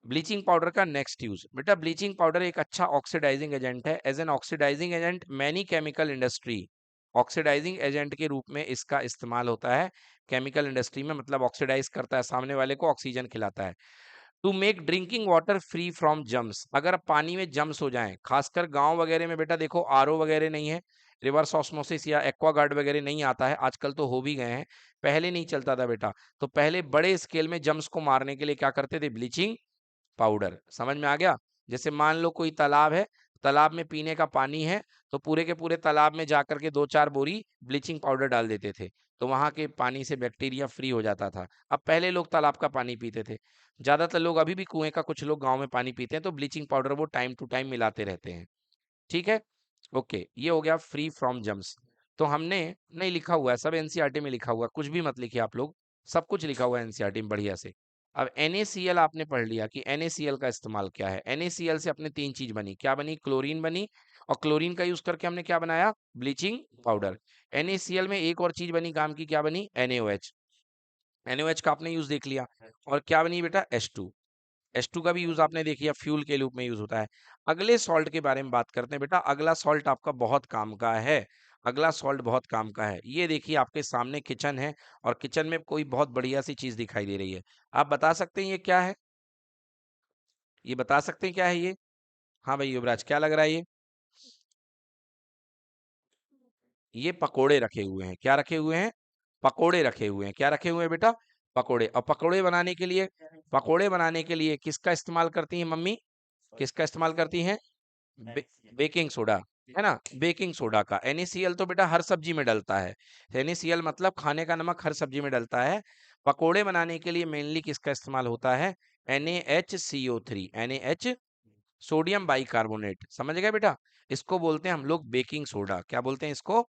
ब्लीचिंग पाउडर का नेक्स्ट यूज। बेटा ब्लीचिंग पाउडर एक अच्छा ऑक्सीडाइजिंग एजेंट है। As an oxidising agent many chemical industry, oxidising agent के रूप में इसका इस्तेमाल होता है केमिकल इंडस्ट्री में। मतलब ऑक्सीडाइज करता है, सामने वाले को ऑक्सीजन खिलाता है। To make drinking water free from germs, अगर पानी में जम्स हो जाएं, खासकर गांव वगैरह में बेटा देखो RO वगैरह नहीं है, रिवर्स ऑस्मोसिस या एक्वागार्ड वगैरह नहीं आता है, आजकल तो हो भी गए हैं, पहले नहीं चलता था बेटा। तो पहले बड़े स्केल में जम्स को मारने के लिए क्या करते थे? Bleaching powder. समझ में आ गया? जैसे मान लो कोई तालाब है, तालाब में पीने का पानी है, तो पूरे के पूरे तालाब में जाकर के 2-4 बोरी ब्लीचिंग पाउडर डाल देते थे, तो वहां के पानी से बैक्टीरिया फ्री हो जाता था। अब पहले लोग तालाब का पानी पीते थे, ज्यादातर लोग अभी भी कुएं का, कुछ लोग गांव में पानी पीते हैं, तो ब्लीचिंग पाउडर वो टाइम टू टाइम मिलाते रहते हैं। ठीक है, ओके, ये हो गया फ्री फ्रॉम जम्स। तो हमने नहीं लिखा हुआ है, सब एनसीईआरटी में लिखा हुआ है, कुछ भी मत लिखिए आप लोग, सब कुछ लिखा हुआ है एनसीईआरटी में बढ़िया से। अब NaCl आपने पढ़ लिया कि NaCl का इस्तेमाल क्या है। NaCl से अपने 3 चीज बनी, क्या बनी? क्लोरीन बनी, और क्लोरीन का यूज करके हमने क्या बनाया? Bleaching powder. NaCl में एक और चीज बनी काम की, क्या बनी? NaOH। NaOH का आपने यूज देख लिया, और क्या बनी बेटा? H2। H2 का भी यूज आपने देखिए, फ्यूल के रूप में यूज होता है। अगले सॉल्ट के बारे में बात करते हैं बेटा। अगला सॉल्ट आपका बहुत काम का है, अगला सॉल्ट बहुत काम का है। ये देखिए आपके सामने किचन है, और किचन में कोई बहुत बढ़िया सी चीज दिखाई दे रही है। आप बता सकते हैं ये क्या है? ये बता सकते हैं क्या है ये? हाँ भाई युवराज, क्या लग रहा है ये? ये पकोड़े रखे हुए हैं। क्या रखे हुए हैं? पकोड़े रखे हुए हैं। क्या रखे हुए हैं बेटा? पकोड़े। और पकोड़े बनाने के लिए किसका इस्तेमाल करती हैं मम्मी? किसका इस्तेमाल करती हैं? बे, बेकिंग सोडा, है ना। बेकिंग सोडा का। NaCl तो बेटा हर सब्जी में डलता है। NaCl मतलब खाने का नमक, हर सब्जी में डलता है। पकोड़े बनाने के लिए मेनली किसका इस्तेमाल होता है? NaHCO3, NaH, sodium bicarbonate. समझ गए बेटा? इसको बोलते हैं हम लोग बेकिंग सोडा। क्या बोलते हैं इसको?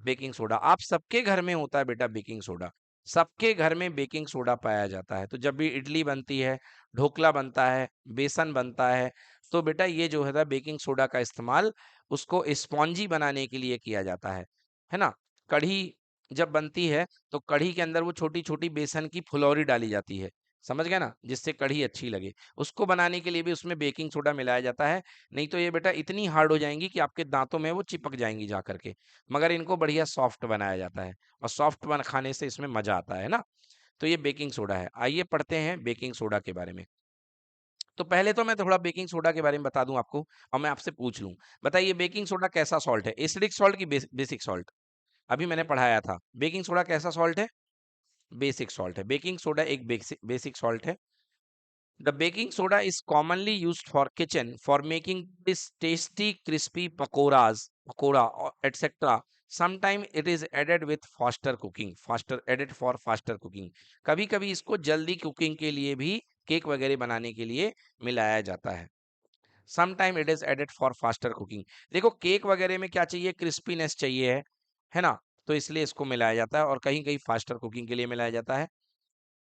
Baking soda. आप सबके घर में होता है बेटा बेकिंग सोडा, सबके घर में बेकिंग सोडा पाया जाता है। तो जब भी इडली बनती है, ढोकला बनता है, बेसन बनता है, तो बेटा ये जो है बेकिंग सोडा का इस्तेमाल उसको स्पॉन्जी बनाने के लिए किया जाता है ना। कढ़ी जब बनती है, तो कढ़ी के अंदर वो छोटी छोटी बेसन की फुलौरी डाली जाती है, समझ गए ना, जिससे कढ़ी अच्छी लगे। उसको बनाने के लिए भी उसमें बेकिंग सोडा मिलाया जाता है। नहीं तो ये बेटा इतनी हार्ड हो जाएंगी कि आपके दांतों में वो चिपक जाएंगी जा करके। मगर इनको बढ़िया सॉफ्ट बनाया जाता है, और सॉफ्ट बन खाने से इसमें मजा आता है ना। तो ये बेकिंग सोडा है। आइए पढ़ते हैं बेकिंग सोडा के बारे में। तो पहले तो मैं थोड़ा बेकिंग सोडा के बारे में बता दूं आपको, और मैं आपसे पूछ लूं, बताइए बेकिंग सोडा कैसा सॉल्ट है, एसिडिक सॉल्ट की बेसिक सॉल्ट? अभी मैंने पढ़ाया था, बेकिंग सोडा कैसा सॉल्ट है? बेसिक सॉल्ट है। बेकिंग सोडा एक बेसिक सॉल्ट है। The baking soda is commonly used for kitchen for making this tasty crispy pakora etc. Sometimes it is added with faster cooking, faster added for faster cooking. कभी कभी इसको जल्दी cooking के लिए भी, cake वगैरह बनाने के लिए मिलाया जाता है। Sometime it is added for faster cooking. देखो केक वगैरह में क्या चाहिए, क्रिस्पीनेस चाहिए है ना, तो इसलिए इसको मिलाया जाता है, और कहीं कहीं फास्टर कुकिंग के लिए मिलाया जाता है।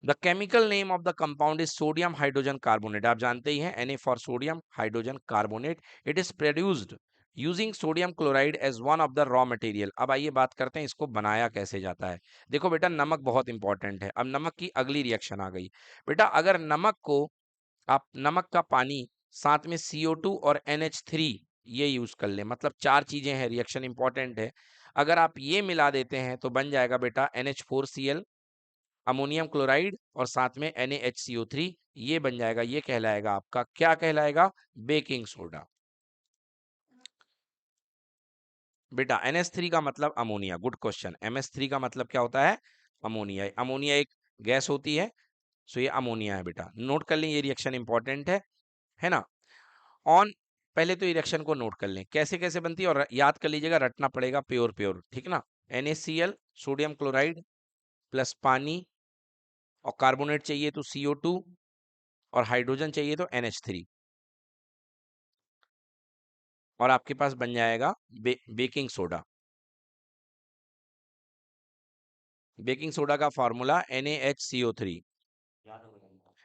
The chemical name of the compound is sodium hydrogen carbonate. आप जानते ही हैं, Na for sodium hydrogen carbonate. It is produced using sodium chloride as one of the raw material. अब आइए बात करते हैं इसको बनाया कैसे जाता है। देखो बेटा, नमक बहुत इंपॉर्टेंट है। अब नमक की अगली रिएक्शन आ गई। बेटा अगर नमक को आप, नमक का पानी साथ में CO2 और NH3 ये यूज कर ले, मतलब चार चीजें हैं, रिएक्शन इंपॉर्टेंट है। अगर आप ये मिला देते हैं तो बन जाएगा बेटा NH4Cl, अमोनियम क्लोराइड और साथ में NaHCO3, ये बन जाएगा, ये कहलाएगा आपका, क्या कहलाएगा? Baking soda. बेटा NH3 का मतलब अमोनिया, गुड क्वेश्चन। MS3 का मतलब क्या होता है? अमोनिया। अमोनिया एक गैस होती है, सो ये अमोनिया है बेटा, नोट कर लें, ये रिएक्शन इंपॉर्टेंट है ना। ऑन, पहले तो इरेक्शन को नोट कर लें कैसे कैसे बनती है, और याद कर लीजिएगा, रटना पड़ेगा प्योर प्योर, ठीक ना। NaCl सोडियम क्लोराइड प्लस पानी, और कार्बोनेट चाहिए तो CO2, और हाइड्रोजन चाहिए तो NH3, और आपके पास बन जाएगा बेकिंग सोडा। बेकिंग सोडा का formula NaHCO3,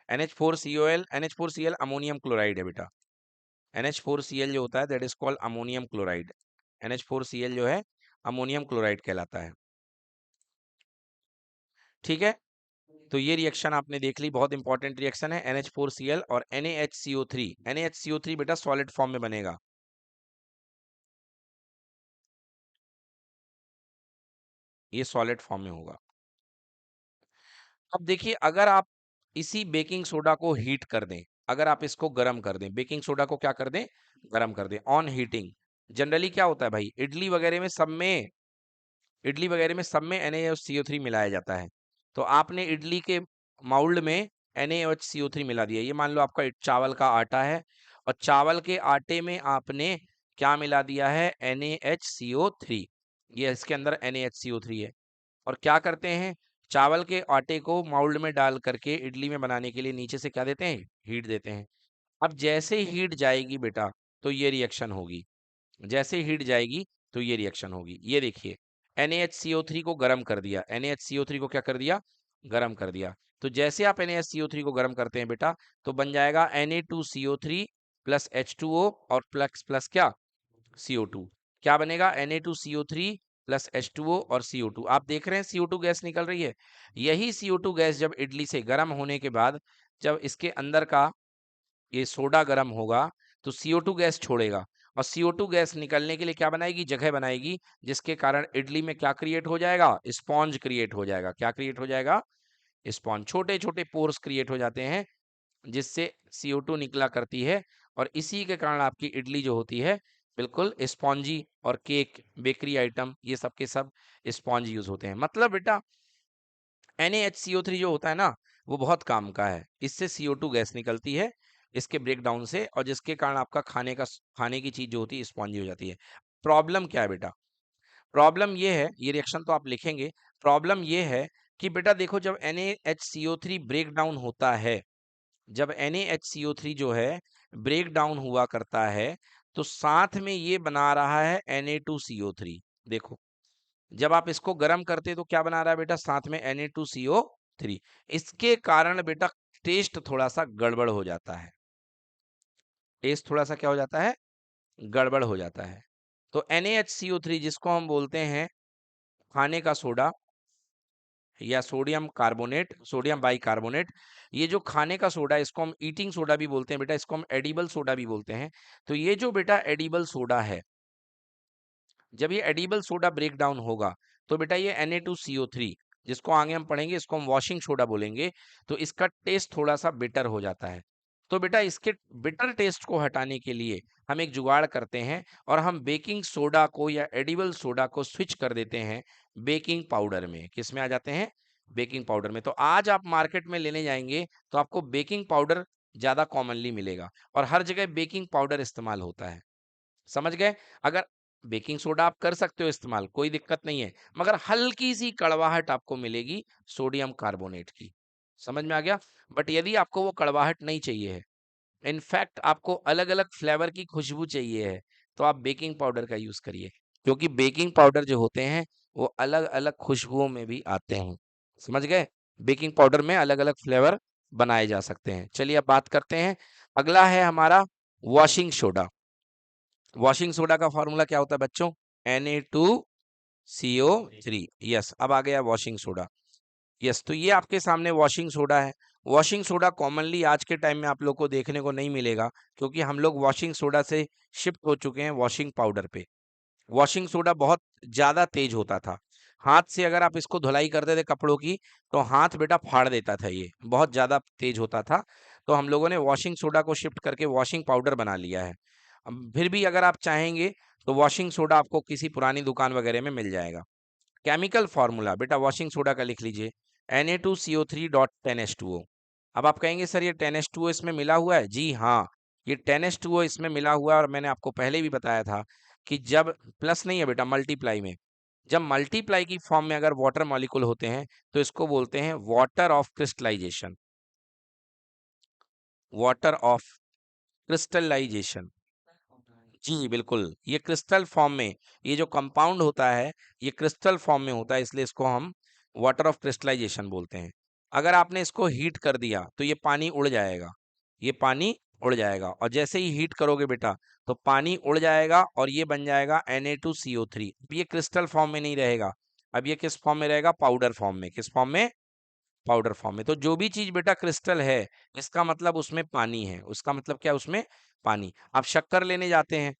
NH4Cl ammonium chloride है बेटा। NH4Cl जो होता है that is called ammonium chloride. NH4Cl जो है अमोनियम क्लोराइड कहलाता है, ठीक है। तो ये रिएक्शन आपने देख ली, बहुत इंपॉर्टेंट रिएक्शन है, NH4Cl और NaHCO3। NaHCO3 बेटा सॉलिड फॉर्म में बनेगा, ये सॉलिड फॉर्म में होगा। अब देखिए, अगर आप इसी बेकिंग सोडा को हीट कर दें, अगर आप इसको गर्म कर दें, बेकिंग सोडा को क्या कर दें? गर्म कर दें, ऑन हीटिंग। जनरली क्या होता है भाई, इडली वगैरह में सब में NaOH CO3 मिलाया जाता है। तो आपने इडली के माउल्ड में NaOH CO3 मिला दिया। ये मान लो आपका चावल का आटा है, और चावल के आटे में आपने क्या मिला दिया है? NaHCO3। ये इसके अंदर NaHCO3 है। और क्या करते हैं, चावल के आटे को माउल्ड में डाल करके इडली में बनाने के लिए नीचे से क्या देते हैं? हीट देते हैं। अब जैसे हीट जाएगी बेटा, तो ये रिएक्शन होगी। जैसे हीट जाएगी तो ये रिएक्शन होगी। ये देखिए, NaHCO3 को गर्म कर दिया, NaHCO3 को क्या कर दिया? गर्म कर दिया। तो जैसे आप NaHCO3 को गर्म करते हैं बेटा, तो बन जाएगा Na2CO3 प्लस H2O और प्लस प्लस क्या? CO2। क्या बनेगा? Na2CO3 प्लस H2O और CO2। आप देख रहे हैं CO2 गैस निकल रही है। यही CO2 गैस जब इडली से गर्म होने के बाद, जब इसके अंदर का ये सोडा गर्म होगा, तो CO2 गैस छोड़ेगा, और CO2 गैस निकलने के लिए क्या बनाएगी? जगह बनाएगी, जिसके कारण इडली में क्या क्रिएट हो जाएगा? स्पॉन्ज क्रिएट हो जाएगा। क्या क्रिएट हो जाएगा? स्पॉन्ज। छोटे छोटे पोर्स क्रिएट हो जाते हैं, जिससे CO2 निकला करती है, और इसी के कारण आपकी इडली जो होती है बिल्कुल स्पॉन्जी, और केक, बेकरी आइटम, ये सब के सब स्पॉन्ज यूज होते हैं। मतलब बेटा NaHCO3 जो होता है ना, वो बहुत काम का है। इससे CO2 गैस निकलती है, इसके ब्रेकडाउन से, और जिसके कारण आपका खाने की चीज जो होती है स्पॉन्जी हो जाती है। प्रॉब्लम क्या है बेटा? प्रॉब्लम ये है, ये रिएक्शन तो आप लिखेंगे। प्रॉब्लम ये है कि बेटा देखो, जब NaHCO3 ब्रेक डाउन होता है, जब NaHCO3 जो है ब्रेक डाउन हुआ करता है, तो साथ में ये बना रहा है Na2CO3। देखो, जब आप इसको गर्म करते तो क्या बना रहा है बेटा? साथ में Na2CO3। इसके कारण बेटा टेस्ट थोड़ा सा गड़बड़ हो जाता है। टेस्ट थोड़ा सा क्या हो जाता है? गड़बड़ हो जाता है। तो NaHCO3 जिसको हम बोलते हैं खाने का सोडा, या सोडियम कार्बोनेट, सोडियम बाइकार्बोनेट, ये जो खाने का सोडा है, इसको हम ईटिंग सोडा भी बोलते हैं बेटा, इसको हम एडिबल सोडा भी बोलते हैं। तो ये जो बेटा एडिबल सोडा है, जब ये एडिबल सोडा ब्रेक डाउन होगा, तो बेटा ये Na2CO3 जिसको आगे हम पढ़ेंगे इसको हम वॉशिंग सोडा बोलेंगे, तो इसका टेस्ट थोड़ा सा बिटर हो जाता है। तो बेटा इसके बिटर टेस्ट को हटाने के लिए हम एक जुगाड़ करते हैं और हम बेकिंग सोडा को या एडिबल सोडा को स्विच कर देते हैं बेकिंग पाउडर में। किस में आ जाते हैं? बेकिंग पाउडर में। तो आज आप मार्केट में लेने जाएंगे तो आपको बेकिंग पाउडर ज्यादा कॉमनली मिलेगा और हर जगह बेकिंग पाउडर इस्तेमाल होता है। समझ गए? अगर बेकिंग सोडा आप कर सकते हो इस्तेमाल, कोई दिक्कत नहीं है, मगर हल्की सी कड़वाहट आपको मिलेगी सोडियम कार्बोनेट की। समझ में आ गया? बट यदि आपको वो कड़वाहट नहीं चाहिए है, इनफैक्ट आपको अलग अलग फ्लेवर की खुशबू चाहिए है, तो आप बेकिंग पाउडर का यूज करिए, क्योंकि बेकिंग पाउडर जो होते हैं वो अलग अलग खुशबुओं में भी आते हैं। समझ गए? बेकिंग पाउडर में अलग अलग फ्लेवर बनाए जा सकते हैं। चलिए अब बात करते हैं, अगला है हमारा वॉशिंग सोडा। वॉशिंग सोडा का फॉर्मूला क्या होता है बच्चों? Na2CO3। यस, अब आ गया वॉशिंग सोडा। यस, तो ये आपके सामने वॉशिंग सोडा है। वॉशिंग सोडा कॉमनली आज के टाइम में आप लोग को देखने को नहीं मिलेगा, क्योंकि हम लोग वॉशिंग सोडा से शिफ्ट हो चुके हैं वॉशिंग पाउडर पे। वॉशिंग सोडा बहुत ज्यादा तेज होता था। हाथ से अगर आप इसको धुलाई करते थे कपड़ों की, तो हाथ बेटा फाड़ देता था, ये बहुत ज्यादा तेज होता था। तो हम लोगों ने वॉशिंग सोडा को शिफ्ट करके वॉशिंग पाउडर बना लिया है। फिर भी अगर आप चाहेंगे तो वॉशिंग सोडा आपको किसी पुरानी दुकान वगैरह में मिल जाएगा। केमिकल फार्मूला बेटा वॉशिंग सोडा का लिख लीजिए, Na2CO3.10H2O। अब आप कहेंगे सर ये 10H2O इसमें मिला हुआ है? जी हाँ, ये 10H2O इसमें मिला हुआ है, और मैंने आपको पहले भी बताया था कि जब प्लस नहीं है बेटा, मल्टीप्लाई में, जब मल्टीप्लाई की फॉर्म में अगर वाटर मॉलिक्यूल होते हैं तो इसको बोलते हैं water of crystallization. Water of crystallization. जी बिल्कुल, ये क्रिस्टल फॉर्म में, ये जो कंपाउंड होता है ये क्रिस्टल फॉर्म में होता है, इसलिए इसको हम वाटर ऑफ क्रिस्टलाइजेशन बोलते हैं। अगर आपने इसको हीट कर दिया तो ये पानी उड़ जाएगा, ये पानी उड़ जाएगा, और जैसे ही हीट करोगे बेटा तो पानी उड़ जाएगा और ये बन जाएगा Na2CO3। अब ये क्रिस्टल फॉर्म में नहीं रहेगा, अब ये किस फॉर्म में रहेगा? पाउडर फॉर्म में। किस फॉर्म में? पाउडर फॉर्म में। तो जो भी चीज बेटा क्रिस्टल है, इसका मतलब उसमें पानी है, उसका मतलब क्या? उसमें पानी। आप शक्कर लेने जाते हैं,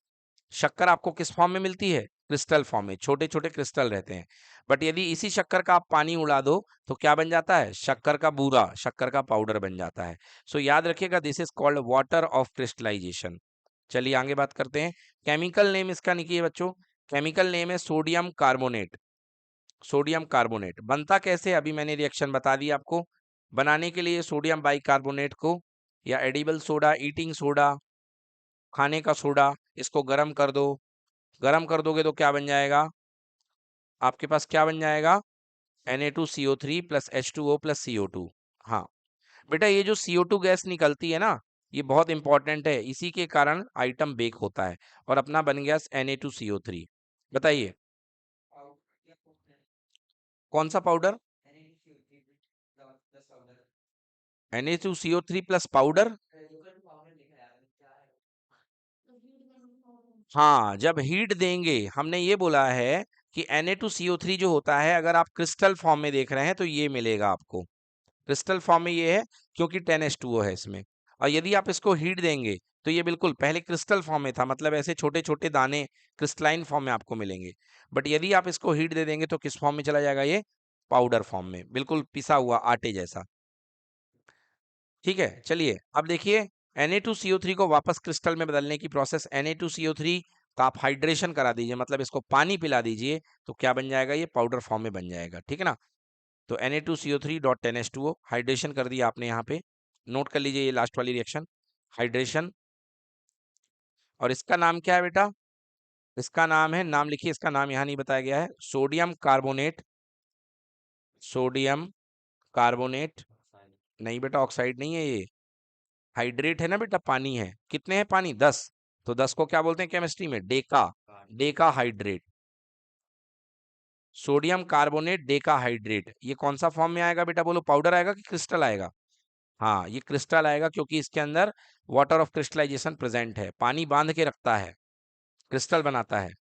शक्कर आपको किस फॉर्म में मिलती है? क्रिस्टल फॉर्म में, छोटे छोटे क्रिस्टल रहते हैं। बट यदि इसी शक्कर का आप पानी उड़ा दो तो क्या बन जाता है? शक्कर का बूरा, शक्कर का पाउडर बन जाता है। सो याद रखिएगा, this is called water of crystallisation. चलिए आगे बात करते हैं। केमिकल नेम इसका लिखिए बच्चों, केमिकल नेम है सोडियम कार्बोनेट। सोडियम कार्बोनेट बनता कैसे? अभी मैंने रिएक्शन बता दी आपको। बनाने के लिए सोडियम बाइकार्बोनेट को, या एडिबल सोडा, ईटिंग सोडा, खाने का सोडा, इसको गर्म कर दो। गर्म कर दोगे तो क्या बन जाएगा? आपके पास क्या बन जाएगा? Na2CO3 plus H2O plus CO2। हाँ बेटा, ये जो CO2 गैस निकलती है ना, ये बहुत इंपॉर्टेंट है, इसी के कारण आइटम बेक होता है, और अपना बन गया Na2CO3। बताइए कौन सा पाउडर? Na2CO3 plus powder. हाँ, जब हीट देंगे, हमने ये बोला है कि Na2CO3 जो होता है, अगर आप क्रिस्टल फॉर्म में देख रहे हैं तो ये मिलेगा आपको। क्रिस्टल फॉर्म में ये है, क्योंकि 10H2O है इसमें। और यदि आप इसको हीट देंगे तो ये बिल्कुल पहले क्रिस्टल फॉर्म में था, मतलब ऐसे छोटे छोटे दाने क्रिस्टलाइन फॉर्म में आपको मिलेंगे। बट यदि आप इसको हीट दे देंगे तो किस फॉर्म में चला जाएगा? ये पाउडर फॉर्म में, बिल्कुल पिसा हुआ आटे जैसा। ठीक है, चलिए अब देखिए, Na2CO3 को वापस क्रिस्टल में बदलने की प्रोसेस। Na2CO3 का आप हाइड्रेशन करा दीजिए, मतलब इसको पानी पिला दीजिए, तो क्या बन जाएगा? ये पाउडर फॉर्म में बन जाएगा। ठीक है ना? तो Na2CO3.10H2O हाइड्रेशन कर दिया आपने यहाँ पे। नोट कर लीजिए ये लास्ट वाली रिएक्शन, हाइड्रेशन। और इसका नाम क्या है बेटा? इसका नाम है, नाम लिखिए, इसका नाम यहाँ नहीं बताया गया है, सोडियम कार्बोनेट। सोडियम कार्बोनेट नहीं बेटा, ऑक्साइड नहीं है ये, हाइड्रेट है ना बेटा, पानी है। कितने हैं पानी? 10। तो 10 को क्या बोलते हैं केमिस्ट्री में? Deka. Deka hydrate. Sodium carbonate Deka hydrate, ये कौन सा फॉर्म में आएगा बेटा? बोलो, पाउडर आएगा कि क्रिस्टल आएगा? हाँ, ये क्रिस्टल आएगा, क्योंकि इसके अंदर वाटर ऑफ क्रिस्टलाइजेशन प्रेजेंट है, पानी बांध के रखता है, क्रिस्टल बनाता है।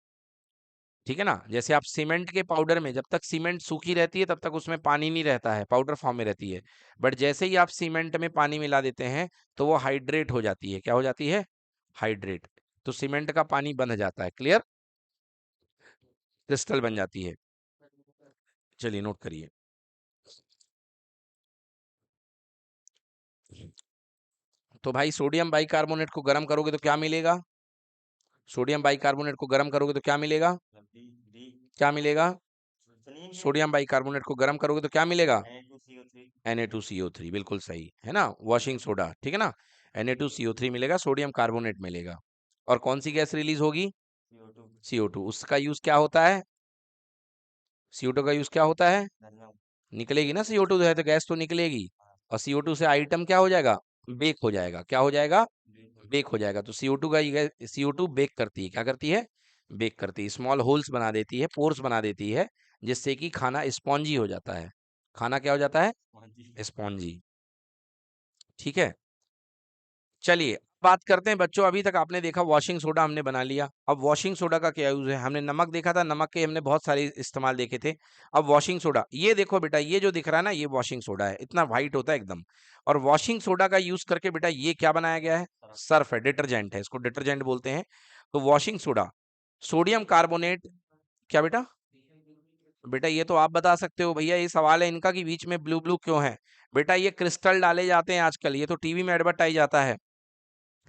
ठीक है ना? जैसे आप सीमेंट के पाउडर में, जब तक सीमेंट सूखी रहती है तब तक उसमें पानी नहीं रहता है, पाउडर फॉर्म में रहती है। बट जैसे ही आप सीमेंट में पानी मिला देते हैं तो वो हाइड्रेट हो जाती है। क्या हो जाती है? हाइड्रेट। तो सीमेंट का पानी बंध जाता है। क्लियर? क्रिस्टल बन जाती है। चलिए नोट करिए। तो भाई सोडियम बाइकार्बोनेट को गर्म करोगे तो क्या मिलेगा? सोडियम बाइकार्बोनेट को गर्म करोगे तो क्या मिलेगा? क्या मिलेगा? सोडियम बाइकार्बोनेट को गर्म करोगे तो क्या मिलेगा? Na2CO3, बिल्कुल सही है ना, वॉशिंग सोडा, ठीक है ना। Na2CO3 मिलेगा, सोडियम कार्बोनेट मिलेगा। और कौन सी गैस रिलीज होगी? CO2। उसका यूज क्या होता है? CO2 का यूज क्या होता है? निकलेगी ना, CO2 है तो गैस तो निकलेगी। और CO2 से आइटम क्या हो जाएगा? बेक हो जाएगा। क्या हो जाएगा? बेक हो जाएगा। तो CO2 का CO2 बेक करती है, क्या करती है? बेक करती है, स्मॉल होल्स बना देती है, पोर्स बना देती है, जिससे कि खाना स्पॉन्जी हो जाता है। खाना क्या हो जाता है? स्पॉन्जी। ठीक है। चलिए बात करते हैं बच्चों, अभी तक आपने देखा वॉशिंग सोडा हमने बना लिया। अब वॉशिंग सोडा का क्या यूज है? हमने नमक देखा था, नमक के हमने बहुत सारे इस्तेमाल देखे थे। अब वॉशिंग सोडा, ये देखो बेटा, ये जो दिख रहा है ना, ये वॉशिंग सोडा है, इतना वाइट होता है एकदम। और वॉशिंग सोडा का यूज करके बेटा ये क्या बनाया गया है? सर्फ है, डिटर्जेंट है, इसको डिटर्जेंट बोलते हैं। तो वॉशिंग सोडा, सोडियम कार्बोनेट, क्या बेटा? बेटा ये तो आप बता सकते हो भैया, ये सवाल है इनका कि बीच में ब्लू ब्लू क्यों है। बेटा ये क्रिस्टल डाले जाते हैं आजकल, ये तो टीवी में एडवर्टाइज आता है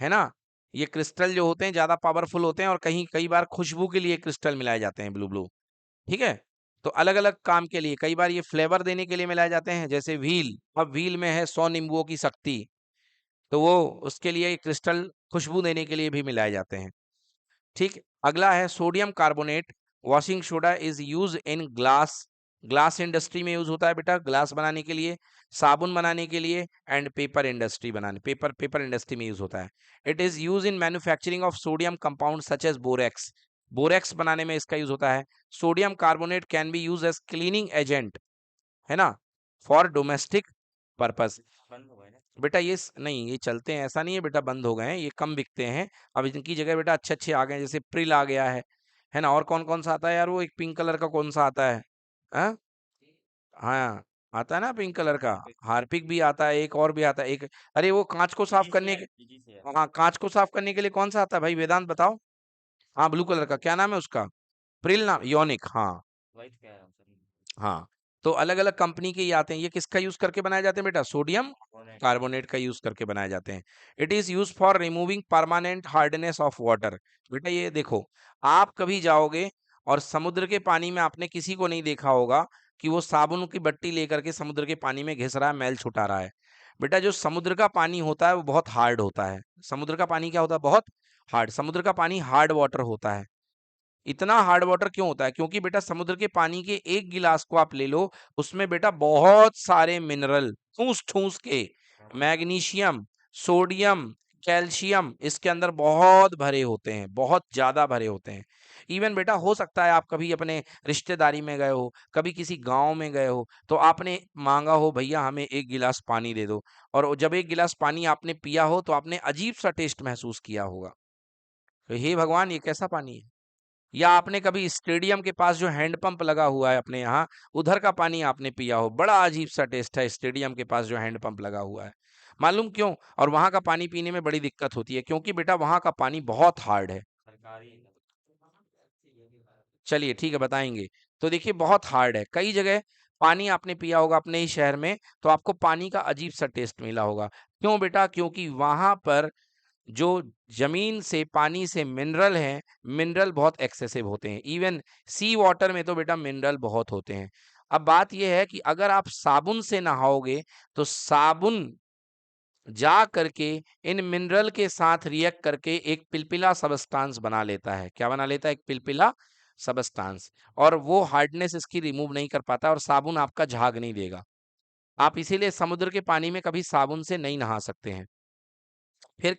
ना। ये क्रिस्टल जो होते हैं ज्यादा पावरफुल होते हैं, और कहीं कई बार खुशबू के लिए क्रिस्टल मिलाए जाते हैं ब्लू ब्लू। ठीक है। तो अलग अलग काम के लिए, कई बार ये फ्लेवर देने के लिए मिलाए जाते हैं, जैसे व्हील, अब व्हील में है 100 नींबुओं की शक्ति, तो वो उसके लिए क्रिस्टल खुशबू देने के लिए भी मिलाए जाते हैं। ठीक। अगला है sodium carbonate. Washing soda is use in glass, glass industry में यूज होता है बेटा, ग्लास बनाने के लिए, साबुन बनाने के लिए, एंड पेपर इंडस्ट्री बनाने, पेपर पेपर इंडस्ट्री में यूज होता है। It is use in manufacturing of sodium compound such as borax, borax बनाने में इसका यूज होता है। Sodium carbonate can be use as cleaning agent, है ना, फॉर डोमेस्टिक पर्पस। बेटा ये नहीं, ये चलते हैं, ऐसा नहीं है बेटा बंद हो गए हैं, ये कम बिकते हैं। अब इनकी जगह बेटा अच्छे अच्छे आ गए हैं, जैसे प्रिल आ गया है ना। और कौन कौन सा आता है यार, वो एक पिंक कलर का कौन सा आता है? हाँ, हाँ, आता है ना पिंक कलर का। हार्पिक भी आता है, एक और भी आता है एक, अरे वो कांच को साफ करने के, हाँ कांच को साफ करने के लिए कौन सा आता है भाई, वेदांत बताओ। हाँ ब्लू कलर का, क्या नाम है उसका? प्रिल नाम, योनिक, हाँ। हाँ। तो अलग अलग कंपनी के ये आते हैं, ये किसका यूज करके बनाए जाते हैं बेटा? सोडियम कार्बोनेट का यूज करके बनाए जाते हैं। It is use for removing permanent hardness of water. बेटा ये देखो, आप कभी जाओगे और समुद्र के पानी में आपने किसी को नहीं देखा होगा कि वो साबुन की बट्टी लेकर के समुद्र के पानी में घिस रहा है, मैल छुटा रहा है। बेटा जो समुद्र का पानी होता है वो बहुत हार्ड होता है। समुद्र का पानी क्या होता है? बहुत हार्ड। समुद्र का पानी हार्ड वाटर होता है। इतना हार्ड वाटर क्यों होता है? क्योंकि बेटा समुद्र के पानी के एक गिलास को आप ले लो, उसमें बेटा बहुत सारे मिनरल ठूस ठूस के, मैग्नीशियम, सोडियम, कैल्शियम इसके अंदर बहुत भरे होते हैं, बहुत ज्यादा भरे होते हैं। इवन बेटा हो सकता है आप कभी अपने रिश्तेदारी में गए हो, कभी किसी गांव में गए हो, तो आपने मांगा हो भैया हमें एक गिलास पानी दे दो, और जब एक गिलास पानी आपने पिया हो तो आपने अजीब सा टेस्ट महसूस किया होगा, तो हे भगवान ये कैसा पानी है। या आपने कभी स्टेडियम के पास जो हैंडपंप लगा हुआ है अपने यहाँ, उधर का पानी आपने पिया हो, बड़ा अजीब सा टेस्ट है स्टेडियम के पास जो हैंडपंप लगा हुआ है। मालूम क्यों? और वहां का पानी पीने में बड़ी दिक्कत होती है, क्योंकि बेटा वहां का पानी बहुत हार्ड है। चलिए ठीक है बताएंगे। तो देखिए बहुत हार्ड है, कई जगह पानी आपने पिया होगा अपने ही शहर में, तो आपको पानी का अजीब सा टेस्ट मिला होगा। क्यों बेटा? क्योंकि वहां पर जो जमीन से पानी से मिनरल हैं, मिनरल बहुत एक्सेसिव होते हैं। इवन सी वाटर में तो बेटा मिनरल बहुत होते हैं। अब बात यह है कि अगर आप साबुन से नहाओगे तो साबुन जा करके इन मिनरल के साथ रिएक्ट करके एक पिलपिला सबस्टांस बना लेता है। क्या बना लेता है? एक पिलपिला सबस्टांस। और वो हार्डनेस इसकी रिमूव नहीं कर पाता, और साबुन आपका झाग नहीं देगा। आप इसीलिए समुद्र के पानी में कभी साबुन से नहीं नहा सकते हैं। फिर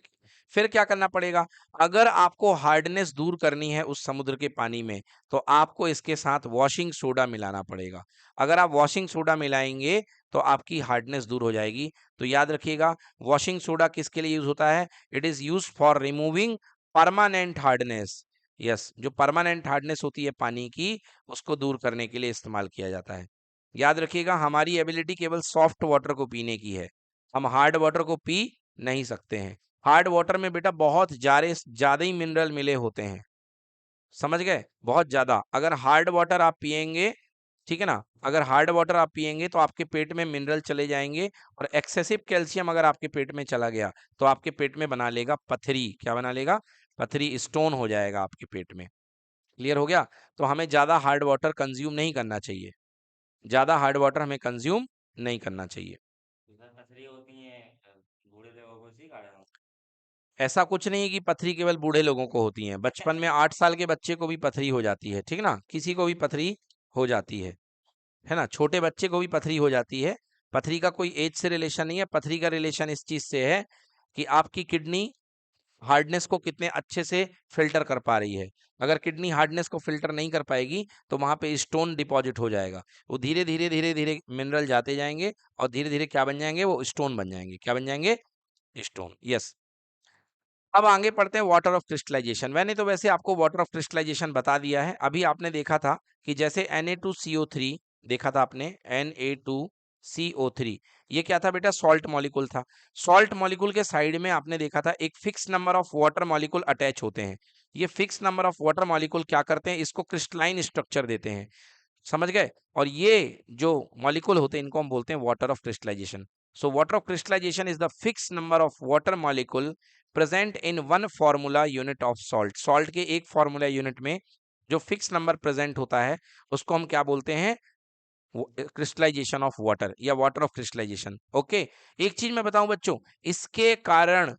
फिर क्या करना पड़ेगा? अगर आपको हार्डनेस दूर करनी है उस समुद्र के पानी में, तो आपको इसके साथ वॉशिंग सोडा मिलाना पड़ेगा। अगर आप वॉशिंग सोडा मिलाएंगे तो आपकी हार्डनेस दूर हो जाएगी। तो याद रखिएगा, वॉशिंग सोडा किसके लिए यूज होता है? It is use for removing permanent hardness. Yes, जो परमानेंट हार्डनेस होती है पानी की, उसको दूर करने के लिए इस्तेमाल किया जाता है। याद रखिएगा, हमारी एबिलिटी केवल सॉफ्ट वाटर को पीने की है, हम हार्ड वाटर को पी नहीं सकते हैं। हार्ड वाटर में बेटा बहुत ज्यादा ही मिनरल मिले होते हैं, समझ गए, बहुत ज्यादा। अगर हार्ड वाटर आप पिएंगे ठीक है ना। अगर हार्ड वाटर आप पिएंगे तो आपके पेट में मिनरल चले जाएंगे, और एक्सेसिव कैल्शियम अगर आपके पेट में चला गया तो आपके पेट में बना लेगा पथरी। क्या बना लेगा? पथरी, स्टोन हो जाएगा आपके पेट में। क्लियर हो गया? तो हमें ज्यादा हार्ड वाटर कंज्यूम नहीं करना चाहिए, ज्यादा हार्ड वाटर हमें कंज्यूम नहीं करना चाहिए। पथरी होती है बूढ़े लोगों को सी काढ़ा। ऐसा कुछ नहीं कि पथरी केवल बूढ़े लोगों को होती है, बचपन में 8 साल के बच्चे को भी पथरी हो जाती है, ठीक ना, किसी को भी पथरी हो जाती है ना, छोटे बच्चे को भी पथरी हो जाती है। पथरी का कोई एज से रिलेशन नहीं है, पथरी का रिलेशन इस चीज से है कि आपकी किडनी हार्डनेस को कितने अच्छे से फिल्टर कर पा रही है। अगर किडनी हार्डनेस को फिल्टर नहीं कर पाएगी तो वहां पे स्टोन डिपॉजिट हो जाएगा। वो धीरे धीरे धीरे धीरे मिनरल जाते जाएंगे और धीरे धीरे क्या बन जाएंगे? वो स्टोन बन जाएंगे। क्या बन जाएंगे? स्टोन। यस। अब आगे पढ़ते हैं वाटर ऑफ क्रिस्टलाइजेशन। मैंने तो वैसे आपको वाटर ऑफ क्रिस्टलाइजेशन बता दिया है। अभी आपने देखा था कि जैसे Na2CO3 देखा था आपने, Na2CO3, ये क्या था बेटा? सॉल्ट मॉलिक्यूल था। सॉल्ट मॉलिक्यूल के साइड में आपने देखा था एक fix number of water molecule attach होते हैं। ये fix number of water molecule क्या करते हैं? इसको क्रिस्टलाइन स्ट्रक्चर देते हैं। समझ गए? और ये जो मॉलिक्यूल होते हैं इनको हम बोलते हैं water of crystallisation. So water of crystallisation is the fix number of water molecule present in one formula unit of salt. Salt के एक फॉर्मूला यूनिट में जो फिक्स नंबर प्रेजेंट होता है उसको हम क्या बोलते हैं? क्रिस्टलाइजेशन ऑफ वाटर या वाटर ऑफ क्रिस्टलाइजेशन। ओके। एक चीज मैं बताऊं बच्चों, इसके कारण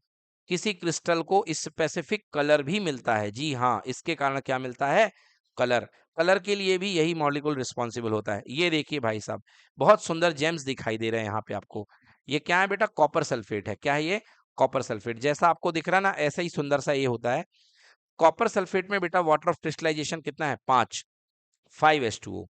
किसी क्रिस्टल को स्पेसिफिक कलर भी मिलता है। जी हाँ, इसके कारण क्या मिलता है? कलर। कलर के लिए भी यही मॉलिक्यूल रिस्पॉन्सिबल होता है। ये देखिए भाई साहब, बहुत सुंदर जेम्स दिखाई दे रहे हैं यहाँ पे आपको। ये क्या है बेटा? कॉपर सल्फेट है। क्या है ये? Copper sulphate. जैसा आपको दिख रहा ना, ऐसा ही सुंदर सा ये होता है। कॉपर सल्फेट में बेटा वाटर ऑफ क्रिस्टलाइजेशन कितना है? 5, 5s2o।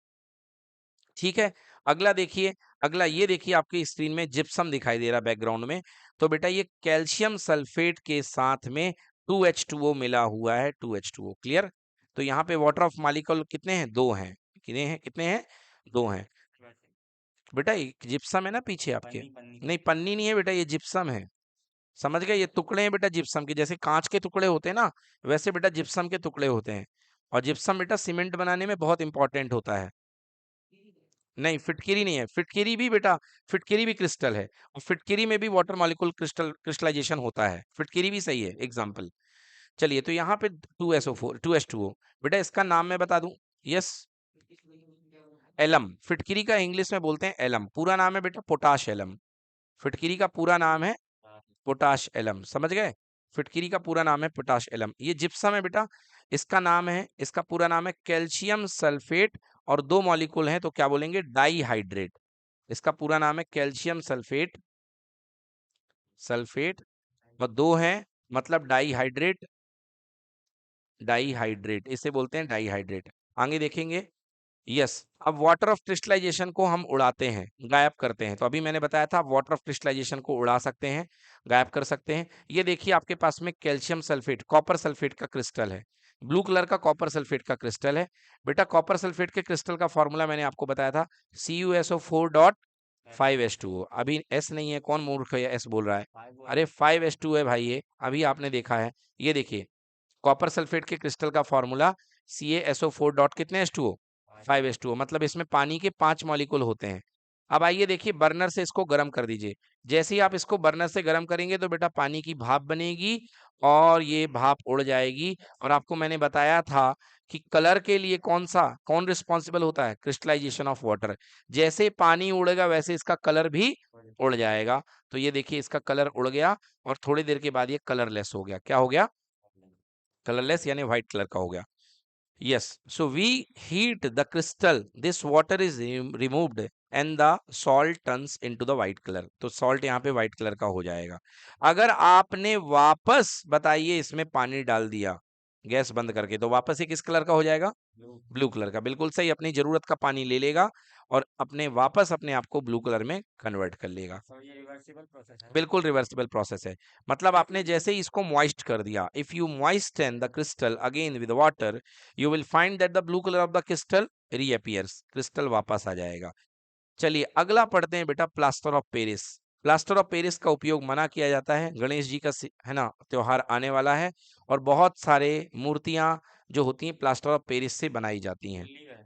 ठीक है। अगला देखिए, अगला ये देखिए, आपकी स्क्रीन में जिप्सम दिखाई दे रहा बैकग्राउंड में। तो बेटा ये कैल्शियम सल्फेट के साथ में 2H2O मिला हुआ है, 2H2O। क्लियर? तो यहाँ पे वाटर ऑफ मॉलिक्यूल कितने हैं? 2 हैं। कितने हैं? कितने हैं? 2 हैं। बेटा ये जिप्सम है ना पीछे आपके? पन्नी पन्नी। नहीं, पन्नी नहीं है बेटा, ये जिप्सम है। समझ गए? ये टुकड़े हैं बेटा जिप्सम के, जैसे कांच के टुकड़े होते हैं ना, वैसे बेटा जिप्सम के टुकड़े होते हैं। और जिप्सम बेटा सीमेंट बनाने में बहुत इंपॉर्टेंट होता है। नहीं, फिटकिरी नहीं है। फिटकिरी भी बेटा, फिटकिरी भी क्रिस्टल है, और फिटकिरी में भी वाटर मॉलिक्यूल क्रिस्टलाइजेशन होता है। फिटकिरी भी सही है एग्जाम्पल। चलिए, तो यहाँ पे 2SO4, 2H2O। बेटा इसका नाम मैं बता दूं। Yes, alum. फिटकिरी का इंग्लिश में बोलते हैं एलम। पूरा नाम है बेटा पोटाश एलम। फिटकिरी का पूरा नाम है पोटाश एलम। समझ गए? फिटकिरी का पूरा नाम है पोटाश एलम। ये जिप्सम है बेटा, इसका नाम है, इसका पूरा नाम है कैल्शियम सल्फेट। और दो मॉलिक्यूल हैं तो क्या बोलेंगे? Dihydrate. इसका पूरा नाम है कैल्शियम सल्फेट, सल्फेट, और दो हैं मतलब डाईहाइड्रेट। डाईहाइड्रेट इसे बोलते हैं, डाईहाइड्रेट। आगे देखेंगे। यस। अब वाटर ऑफ क्रिस्टलाइजेशन को हम उड़ाते हैं, गायब करते हैं। तो अभी मैंने बताया था वाटर ऑफ क्रिस्टलाइजेशन को उड़ा सकते हैं, गायब कर सकते हैं। ये देखिए आपके पास में कैल्शियम सल्फेट, कॉपर सल्फेट का क्रिस्टल है। ब्लू कलर का कॉपर सल्फेट का क्रिस्टल है। बेटा कॉपर सल्फेट के क्रिस्टल का फॉर्मूला मैंने आपको बताया था, CuSO4.5H2O। अभी एस नहीं है, कौन मूर्ख है एस बोल रहा है? अरे 5H2 है भाई, ये अभी आपने देखा है। ये देखिए, कॉपर सल्फेट के क्रिस्टल का फॉर्मूला CaSO4 डॉट कितने H2O? 5H2O। मतलब इसमें पानी के 5 मॉलिक्यूल होते हैं। अब आइए देखिए, बर्नर से इसको गर्म कर दीजिए। जैसे ही आप इसको बर्नर से गर्म करेंगे तो बेटा पानी की भाप बनेगी, और ये भाप उड़ जाएगी। और आपको मैंने बताया था कि कलर के लिए कौन रिस्पॉन्सिबल होता है? Crystallisation of water. जैसे पानी उड़ेगा वैसे इसका कलर भी उड़ जाएगा। तो ये देखिए, इसका कलर उड़ गया, और थोड़ी देर के बाद ये कलरलेस हो गया। क्या हो गया? कलरलेस यानी व्हाइट कलर का हो गया। Yes. So we heat the crystal, this water is removed, and the salt turns into the white colour. तो सॉल्ट यहाँ पे व्हाइट कलर का हो जाएगा। अगर आपने वापस बताइए इसमें पानी डाल दिया गैस बंद करके, तो वापस ये किस कलर का हो जाएगा? ब्लू कलर का। बिल्कुल सही, अपनी जरूरत का पानी ले लेगा और अपने वापस अपने आप को ब्लू कलर में कन्वर्ट कर लेगा। तो ये रिवर्सिबल प्रोसेस है। बिल्कुल रिवर्सिबल प्रोसेस है। मतलब आपने जैसे ही इसको मॉइस्ट कर दिया, if you moisten the crystal again with water, you will find that the blue colour of the crystal reappears. Crystal वापस आ जाएगा। चलिए अगला पढ़ते हैं बेटा, plaster of Paris. Plaster of Paris का उपयोग मना किया जाता है। गणेश जी का है ना त्योहार आने वाला है, और बहुत सारे मूर्तियां जो होती हैं प्लास्टर ऑफ पेरिस से बनाई जाती हैं। दिल्ली का है।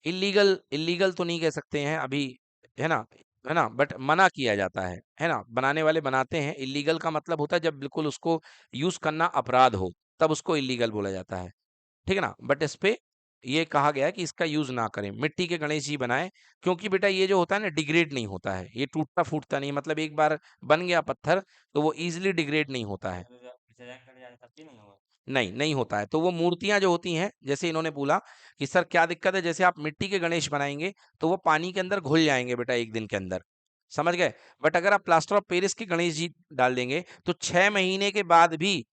इलीगल इलीगल तो नहीं कह सकते हैं अभी, है ना, है ना, बट मना किया जाता है ना, बनाने वाले बनाते हैं। इलीगल का मतलब होता है जब बिल्कुल उसको यूज करना अपराध हो, तब उसको इलीगल बोला जाता है, ठीक है ना। बट इस पे ये कहा गया है कि इसका यूज ना करें, मिट्टी के गणेश जी बनाएं, क्योंकि बेटा ये जो होता है ना डिग्रेड नहीं होता है, ये टूटता फूटता नहीं, मतलब एक बार बन गया पत्थर तो वो इजीली डिग्रेड नहीं होता है। मतलब जब विसर्जन करने जाए तब भी नहीं होगा। नहीं नहीं होता है। तो वो मूर्तियां जो होती हैं, जैसे इन्होंने बोला कि सर क्या दिक्कत है, जैसे आप मिट्टी के गणेश बनाएंगे तो वो पानी के अंदर घुल जाएंगे बेटा एक दिन के अंदर, समझ गए। बट अगर आप प्लास्टर ऑफ पेरिस के गणेश जी डाल देंगे तो 6 महीने के बाद भी,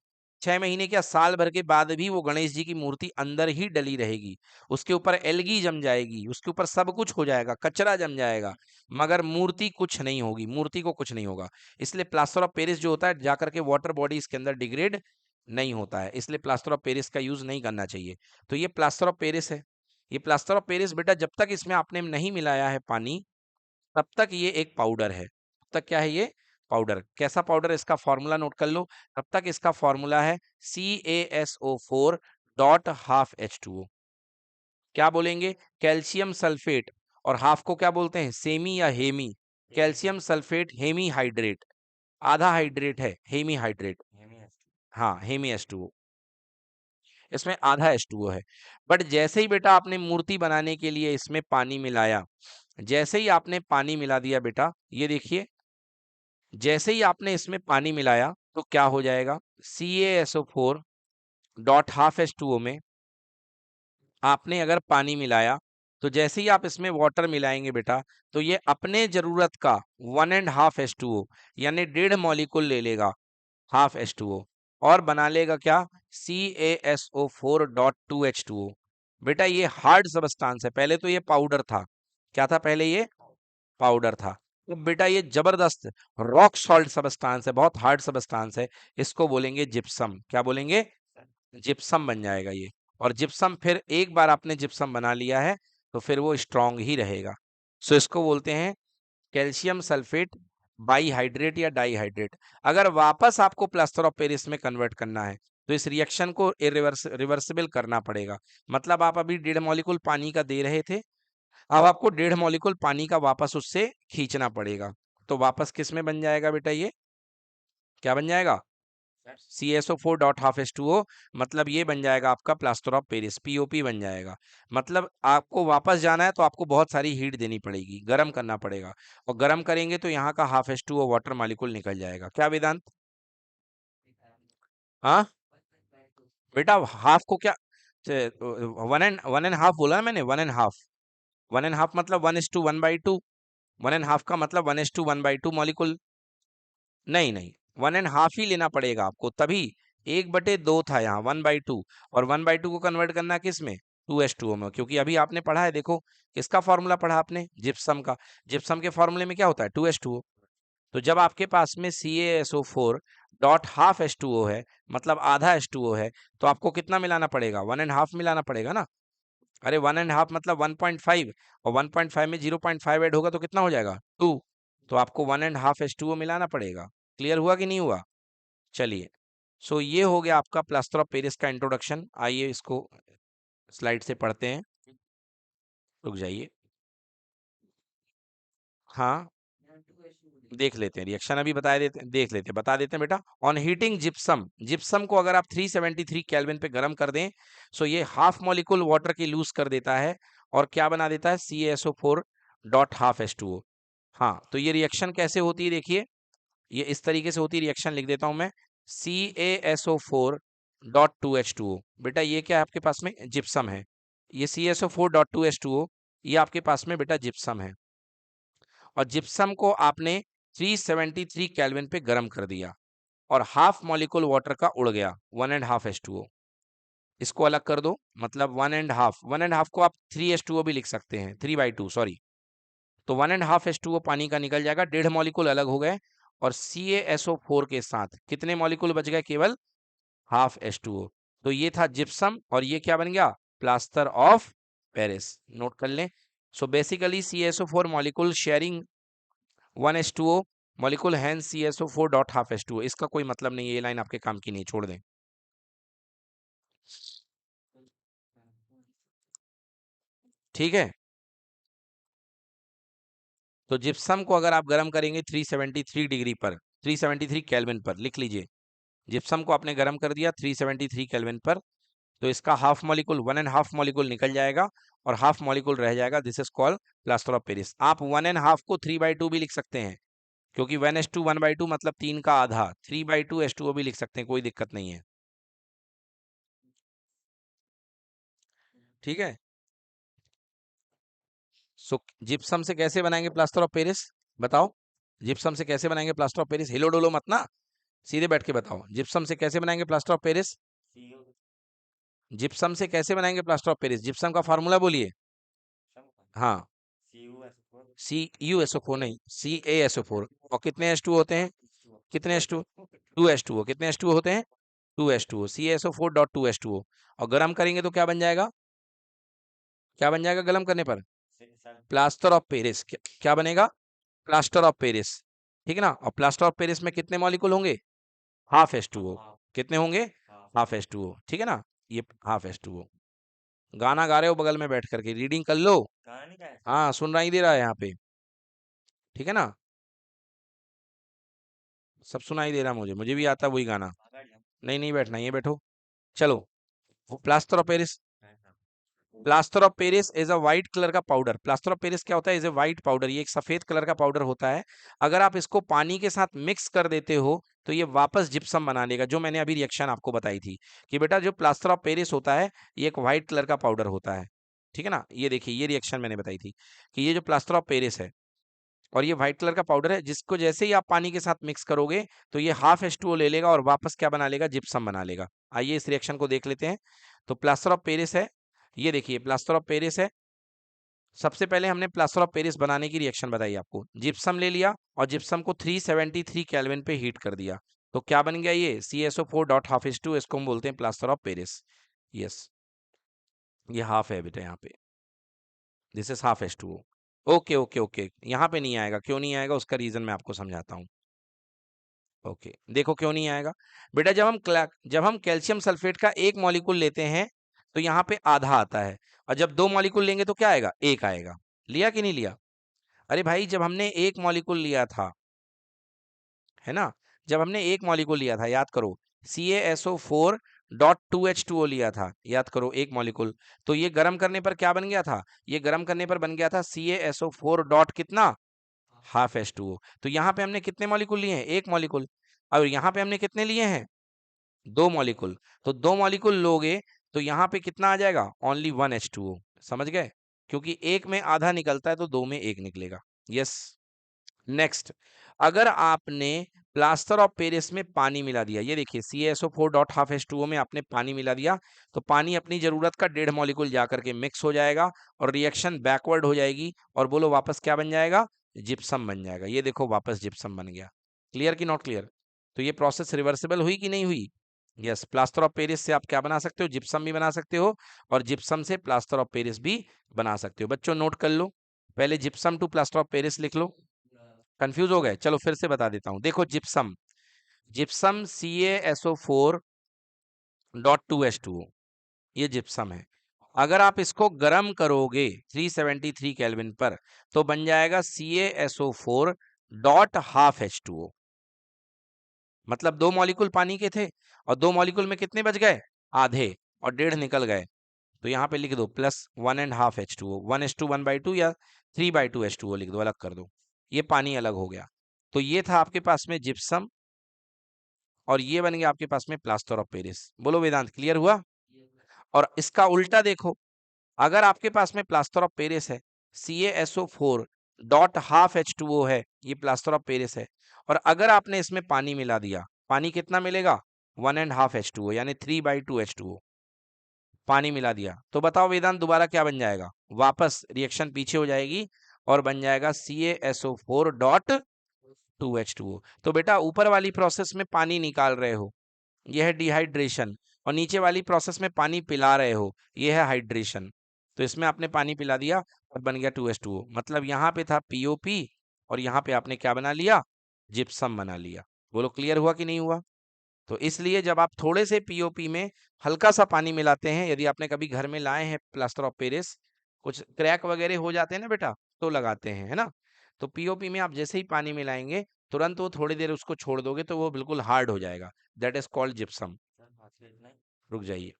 6 महीने क्या साल भर के बाद भी वो गणेश जी की मूर्ति अंदर ही डली रहेगी, उसके ऊपर एलगी जम जाएगी, उसके ऊपर सब कुछ हो जाएगा, कचरा जम जाएगा, मगर मूर्ति कुछ नहीं होगी, मूर्ति को कुछ नहीं होगा। इसलिए प्लास्टर ऑफ पेरिस जो होता है जाकर के वाटर बॉडीज के अंदर डिग्रेड नहीं होता है, इसलिए प्लास्टर ऑफ पेरिस का यूज नहीं करना चाहिए। तो ये प्लास्टर ऑफ पेरिस है। ये प्लास्टर ऑफ पेरिस बेटा जब तक इसमें आपने नहीं मिलाया है पानी, तब तक ये एक पाउडर है, तब तक क्या है ये पाउडर। कैसा पाउडर, इसका फॉर्मूला नोट कर लो। तब तक इसका फॉर्मूला है CaSO4.12H2O। क्या बोलेंगे, कैल्शियम सल्फेट, और हाफ को क्या बोलते हैं, सेमी या hemi. Hemi calcium sulphate hemi hydrate, आधा हाइड्रेट है हेमी हाइड्रेट। हेमी एस हाँ हेमी H2O, इसमें आधा H2O है। बट जैसे ही बेटा आपने मूर्ति बनाने के लिए इसमें पानी मिलाया, जैसे ही आपने पानी मिला दिया बेटा, ये देखिए, जैसे ही आपने इसमें पानी मिलाया तो क्या हो जाएगा, CaSO4.12H2O में आपने अगर पानी मिलाया, तो जैसे ही आप इसमें वाटर मिलाएंगे बेटा, तो ये अपने जरूरत का 1.5 H2O, यानी 1.5 मॉलिक्यूल ले लेगा, हाफ H2O, और बना लेगा क्या, CaSO4.2H2O। बेटा ये हार्ड सबस्टांस है, पहले तो ये पाउडर था, क्या था पहले, ये पाउडर था। तो बेटा ये जबरदस्त रॉक सॉल्ट सबस्टांस है, बहुत हार्ड सबस्टांस है, इसको बोलेंगे जिप्सम। क्या बोलेंगे, जिप्सम बन जाएगा ये। और जिप्सम फिर एक बार आपने जिप्सम बना लिया है तो फिर वो स्ट्रांग ही रहेगा। सो इसको बोलते हैं कैल्शियम सल्फेट बाईहाइड्रेट या डाईहाइड्रेट। अगर वापस आपको प्लास्टर ऑफ पेरिस में कन्वर्ट करना है तो इस रिएक्शन को रिवर्सिबल करना पड़ेगा। मतलब आप अभी 1.5 मॉलिक्यूल पानी का दे रहे थे, अब आपको 1.5 मॉलिक्यूल पानी का वापस उससे खींचना पड़ेगा, तो वापस किस में बन जाएगा बेटा, ये क्या बन जाएगा, CaSO4.12H2O, मतलब ये बन जाएगा आपका प्लास्टर ऑफ पेरिस, POP बन जाएगा। मतलब आपको वापस जाना है तो आपको बहुत सारी हीट देनी पड़ेगी, गर्म करना पड़ेगा, और गर्म करेंगे तो यहाँ का हाफ H2O वाटर मॉलिक्यूल निकल जाएगा। क्या वेदांत, हाँ बेटा हाफ को क्या, 1.5 बोला है मैंने, 1.5, 1.5 मतलब 1:1/2, 1.5 का मतलब 1:1/2 मॉलिक्यूल। नहीं नहीं, 1.5 ही लेना पड़ेगा आपको, तभी 1/2 था यहाँ, 1/2, और 1/2 को कन्वर्ट करना किस में, 2H2O में, क्योंकि अभी आपने पढ़ा है, देखो किसका फॉर्मूला पढ़ा आपने, जिप्सम का। जिप्सम के फॉर्मूले में क्या होता है, 2H2O। तो जब आपके पास में CaSO4.12H2O है, मतलब आधा H2O है, तो आपको कितना मिलाना पड़ेगा, 1.5 मिलाना पड़ेगा ना। अरे 1.5 मतलब 1.5, और 1.5 में 0.5 ऐड होगा तो कितना हो जाएगा, 2। तो आपको 1.5 H2O मिलाना पड़ेगा। क्लियर हुआ कि नहीं हुआ, चलिए। सो ये हो गया आपका प्लास्टर ऑफ पेरिस का इंट्रोडक्शन। आइए इसको स्लाइड से पढ़ते हैं, रुक जाइए। हाँ देख लेते हैं रिएक्शन, अभी बता देते हैं, देख लेते हैं, बता देते हैं बेटा। ऑन हीटिंग जिप्सम, जिप्सम को अगर आप 373 केल्विन पे गर्म कर दें, सो ये हाफ मॉलिक्यूल वाटर की लूज कर देता है, और क्या बना देता है, CaSO4.12H2O। हाँ तो ये रिएक्शन कैसे होती है, देखिए ये इस तरीके से होती है, रिएक्शन लिख देता हूं मैं, CaSO4.2H2O। बेटा ये क्या है आपके पास में, जिप्सम है। ये CaSO4.2H2O, ये आपके पास में बेटा जिप्सम है, और जिप्सम को आपने 373 केल्विन पे गर्म कर दिया, और हाफ मॉलिक्यूल वाटर का उड़ गया, 1.5 H2O। इसको अलग कर दो, मतलब 1.5, 1.5 को आप 3H2O भी लिख सकते हैं, 3/2 सॉरी। तो 1.5 H2O पानी का निकल जाएगा, 1.5 मॉलिक्यूल अलग हो गए, और CaSO4 के साथ कितने मॉलिक्यूल बच गए, केवल हाफ H2O। तो ये था जिप्सम, और ये क्या बन गया, प्लास्टर ऑफ पेरिस। नोट कर लें। So basically CaSO4 molecule sharing 1H2O molecule, hence CaSO4.12H2O। इसका कोई मतलब नहीं है, ये लाइन आपके काम की नहीं, छोड़ दें। ठीक है, तो जिप्सम को अगर आप गर्म करेंगे 373 डिग्री पर, 373 केल्विन पर, लिख लीजिए, जिप्सम को आपने गर्म कर दिया 373 केल्विन पर, तो इसका हाफ मॉलिक्यूल, 1.5 मॉलिक्यूल निकल जाएगा और हाफ मॉलिक्यूल रह जाएगा। This is called plaster of Paris. आप 1.5 को 3/2 भी लिख सकते हैं, क्योंकि 1:2 1/2 मतलब 3 का आधा, 3/2 H2O भी लिख सकते हैं, कोई दिक्कत नहीं है। ठीक है। सो जिप्सम से कैसे बनाएंगे प्लास्टर ऑफ पेरिस, बताओ। जिप्सम से कैसे बनाएंगे प्लास्टर ऑफ पेरिस, हिलो डोलो मत ना, सीधे बैठ के बताओ, जिप्सम से कैसे बनाएंगे plaster of Paris. CO gypsum से कैसे बनाएंगे प्लास्टर ऑफ पेरिस, जिप्सम का फार्मूला बोलिए। हाँ, CuSO4 CuSO4 नहीं, CaSO4। और कितने H2 होते हैं, कितने H2, 2H2O, कितने H2O होते हैं, 2H2O, CaSO4.2H2O। और गर्म करेंगे तो क्या बन जाएगा, क्या बन जाएगा गर्म करने पर, प्लास्टर ऑफ पेरिस। क्या बनेगा, प्लास्टर ऑफ पेरिस। ठीक है ना। और प्लास्टर ऑफ पेरिस में कितने मॉलिक्यूल होंगे, हाफ H2O। कितने होंगे, हाफ H2O। ठीक है ना, ये हाफ H2O। गाना गा रहे हो बगल में बैठ करके, रीडिंग कर लो। गाना नहीं गाया हाँ, सुन ही दे रहा है यहाँ पे। ठीक है ना, सब सुनाई दे रहा, मुझे भी आता वही गाना। नहीं नहीं बैठना, ये बैठो। चलो, वो plaster of Paris, plaster of Paris is a white colour का पाउडर। प्लास्टर ऑफ पेरिस क्या होता है, इज अ व्हाइट पाउडर, ये एक सफेद कलर का पाउडर होता है। अगर आप इसको पानी के साथ मिक्स कर देते हो तो ये वापस जिप्सम बना लेगा, जो मैंने अभी रिएक्शन आपको बताई थी कि बेटा जो प्लास्टर ऑफ पेरिस होता है ये एक व्हाइट कलर का पाउडर होता है। ठीक है ना, ये देखिए, ये रिएक्शन मैंने बताई थी कि ये जो प्लास्टर ऑफ पेरिस है और ये व्हाइट कलर का पाउडर है, जिसको जैसे ही आप पानी के साथ मिक्स करोगे तो ये हाफ H2O ले लेगा और वापस क्या बना लेगा, जिप्सम बना लेगा। आइए इस रिएक्शन को देख लेते हैं। तो प्लास्टर ऑफ पेरिस है, ये देखिए प्लास्टर ऑफ पेरिस है। सबसे पहले हमने प्लास्टर ऑफ पेरिस बनाने की रिएक्शन बताई आपको, जिप्सम ले लिया और जिप्सम को 373 केल्विन पे हीट कर दिया, तो क्या बन गया, ये CaSO4.2H2, इसको हम बोलते हैं प्लास्टर ऑफ पेरिस। यस, ये हाफ है बेटा यहाँ पे, this is half H2O। Okay okay okay, यहाँ पे नहीं आएगा, क्यों नहीं आएगा उसका रीजन मैं आपको समझाता हूँ। ओके, देखो क्यों नहीं आएगा बेटा, जब हम कैल्शियम सल्फेट का एक मॉलिक्यूल लेते हैं तो यहाँ पे आधा आता है, और जब दो मॉलिक्यूल लेंगे तो क्या आएगा, एक आएगा। लिया कि नहीं लिया, अरे भाई जब हमने एक मॉलिक्यूल लिया था, है ना, जब हमने एक मॉलिक्यूल लिया था, याद करो, CaSO4.2H2O लिया था, याद करो एक मॉलिक्यूल, तो ये गर्म करने पर क्या बन गया था, ये गर्म करने पर बन गया था CaSO4 डॉट कितना, हाफ H2O। तो यहाँ पे हमने कितने मॉलिक्यूल लिए हैं, एक मॉलिक्यूल, और यहाँ पे हमने कितने लिए हैं, दो मॉलिक्यूल। तो दो मॉलिक्यूल लोगे तो यहाँ पे कितना आ जाएगा, ओनली 1H2O। समझ गए, क्योंकि एक में आधा निकलता है तो दो में एक निकलेगा। यस। नेक्स्ट, अगर आपने प्लास्टर ऑफ पेरिस में पानी मिला दिया, ये देखिए CaSO4.2H2O में आपने पानी मिला दिया, तो पानी अपनी जरूरत का 1.5 मॉलिक्यूल जाकर के मिक्स हो जाएगा और रिएक्शन बैकवर्ड हो जाएगी, और बोलो वापस क्या बन जाएगा, जिप्सम बन जाएगा। ये देखो वापस जिप्सम बन गया। क्लियर कि नॉट क्लियर, तो ये प्रोसेस रिवर्सिबल हुई कि नहीं हुई। यस, प्लास्टर ऑफ पेरिस से आप क्या बना सकते हो, जिप्सम भी बना सकते हो, और जिप्सम से प्लास्टर ऑफ पेरिस भी बना सकते हो। बच्चों नोट कर लो, पहले gypsum to plaster of Paris लिख लो। कंफ्यूज हो गए, चलो फिर से बता देता हूं, देखो जिप्सम, जिप्सम CaSO4.2H2O, ये जिप्सम है। अगर आप इसको गर्म करोगे 373 केल्विन पर तो बन जाएगा CaSO4 डॉट हाफ H2O। मतलब दो मॉलिक्यूल पानी के थे और दो मॉलिक्यूल में कितने बच गए, आधे, और 1.5 निकल गए, तो यहाँ पे लिख दो प्लस 1.5 H2O, 1:2 1/2 या 3/2 H2O लिख दो, अलग कर दो, ये पानी अलग हो गया। तो ये था आपके पास में जिप्सम, और ये बन गया आपके पास में प्लास्टर ऑफ पेरिस। बोलो वेदांत, क्लियर हुआ। और इसका उल्टा देखो, अगर आपके पास में प्लास्टर ऑफ पेरिस है, CaSO4 डॉट हाफ H2O है, ये प्लास्टर ऑफ पेरिस है, और अगर आपने इसमें पानी मिला दिया, पानी कितना मिलेगा, 1.5 H2O, यानी 3/2 H2O, पानी मिला दिया, तो बताओ वेदांत दोबारा क्या बन जाएगा, वापस रिएक्शन पीछे हो जाएगी और बन जाएगा CaSO4 डॉट 2H2O। तो बेटा ऊपर वाली प्रोसेस में पानी निकाल रहे हो, यह है डिहाइड्रेशन, और नीचे वाली प्रोसेस में पानी पिला रहे हो, यह है हाइड्रेशन। तो इसमें आपने पानी पिला दिया और बन गया 2H2O, मतलब यहाँ पे था POP और यहाँ पे आपने क्या बना लिया, जिप्सम बना लिया। बोलो क्लियर हुआ कि नहीं हुआ। तो इसलिए जब आप थोड़े से POP में हल्का सा पानी मिलाते हैं, यदि आपने कभी घर में लाए हैं प्लास्टर ऑफ पेरिस, कुछ क्रैक वगैरह हो जाते हैं ना बेटा, तो लगाते हैं, है ना, तो पीओपी में आप जैसे ही पानी मिलाएंगे तुरंत वो थोड़ी देर उसको छोड़ दोगे तो वो बिल्कुल हार्ड हो जाएगा। That is called gypsum. Sir हाथ से इतना ही। रुक जाइए,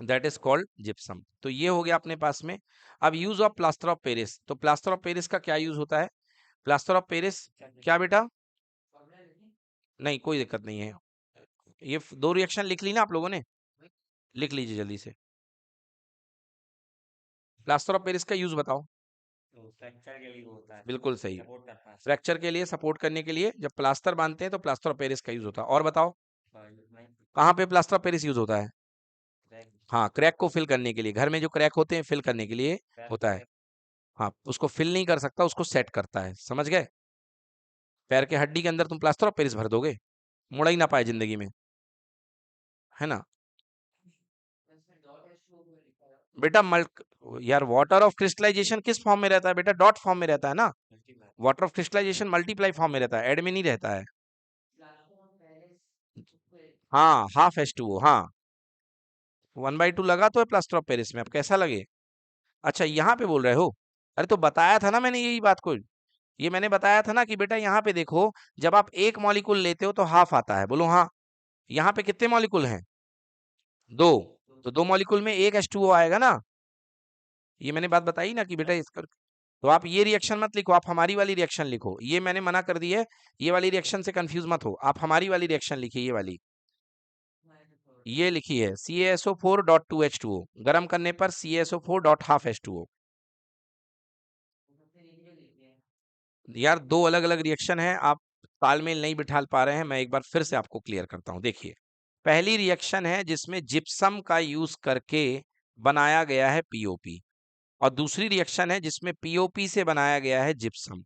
दैट इज कॉल्ड जिप्सम। तो ये हो गया अपने पास में। अब use of plaster of Paris, तो प्लास्टर ऑफ पेरिस का क्या यूज होता है? प्लास्टर ऑफ पेरिस, क्या क्या लिखना है? बेटा? फॉर्मूला लिखिए। नहीं कोई दिक्कत नहीं है। ये दो रिएक्शन लिख ली ना आप लोगों ने, लिख लीजिए जल्दी से। प्लास्टर ऑफ पेरिस का यूज बताओ। तो फ्रैक्चर के लिए वो होता है, बिल्कुल सही। सपोर्ट करता है। फ्रैक्चर के लिए, सपोर्ट करने के लिए, जब प्लास्टर बांधते हैं तो प्लास्टर ऑफ पेरिस का यूज होता है। और बताओ बस इतना ही। कहाँ पे प्लास्टर ऑफ पेरिस यूज होता है? क्रैक। हाँ, क्रैक को फिल करने के लिए, घर में जो क्रैक होते हैं फिल करने के लिए क्रैक होता है। पे। हाँ, उसको फिल नहीं कर सकता, उसको सेट करता है, समझ गए? पैर के हड्डी के अंदर तुम प्लास्टर ऑफ पेरिस भर दोगे, मुड़ा ही ना पाए जिंदगी में, है ना? बेटा मल्क यार, वाटर ऑफ क्रिस्टलाइजेशन किस फॉर्म में रहता है बेटा? डॉट फॉर्म में रहता है ना। Multiply. Water of crystallisation multiply form में रहता है, एड में नहीं रहता है। हाँ, हाफ H2O, हाँ। 1/2 लगा तो है प्लास्टर ऑफ पेरिस में, अब कैसा लगे? अच्छा यहाँ पे बोल रहे हो? अरे तो बताया था ना मैंने यही बात को, ये मैंने बताया था ना कि बेटा यहाँ पे देखो, जब आप एक मॉलिक्यूल लेते हो तो हाफ आता है, बोलो हाँ। यहाँ पे कितने मॉलिक्यूल हैं? दो। तो दो मॉलिक्यूल में एक H2O आएगा ना। ये मैंने बात बताई ना कि बेटा इसका, तो आप ये रिएक्शन मत लिखो, आप हमारी वाली रिएक्शन लिखो, ये मैंने मना कर दी है। ये वाली रिएक्शन से कंफ्यूज मत हो, आप हमारी वाली रिएक्शन लिखिए, ये वाली, ये लिखी है CaSO4.2H2O, गर्म करने पर CaSO4 डॉट हाफ H2O। यार दो अलग अलग रिएक्शन है, आप तालमेल नहीं बिठा पा रहे हैं, मैं एक बार फिर से आपको क्लियर करता हूं। देखिए, पहली रिएक्शन है जिसमें जिप्सम का यूज करके बनाया गया है पीओपी, और दूसरी रिएक्शन है जिसमें पीओपी से बनाया गया है जिप्सम।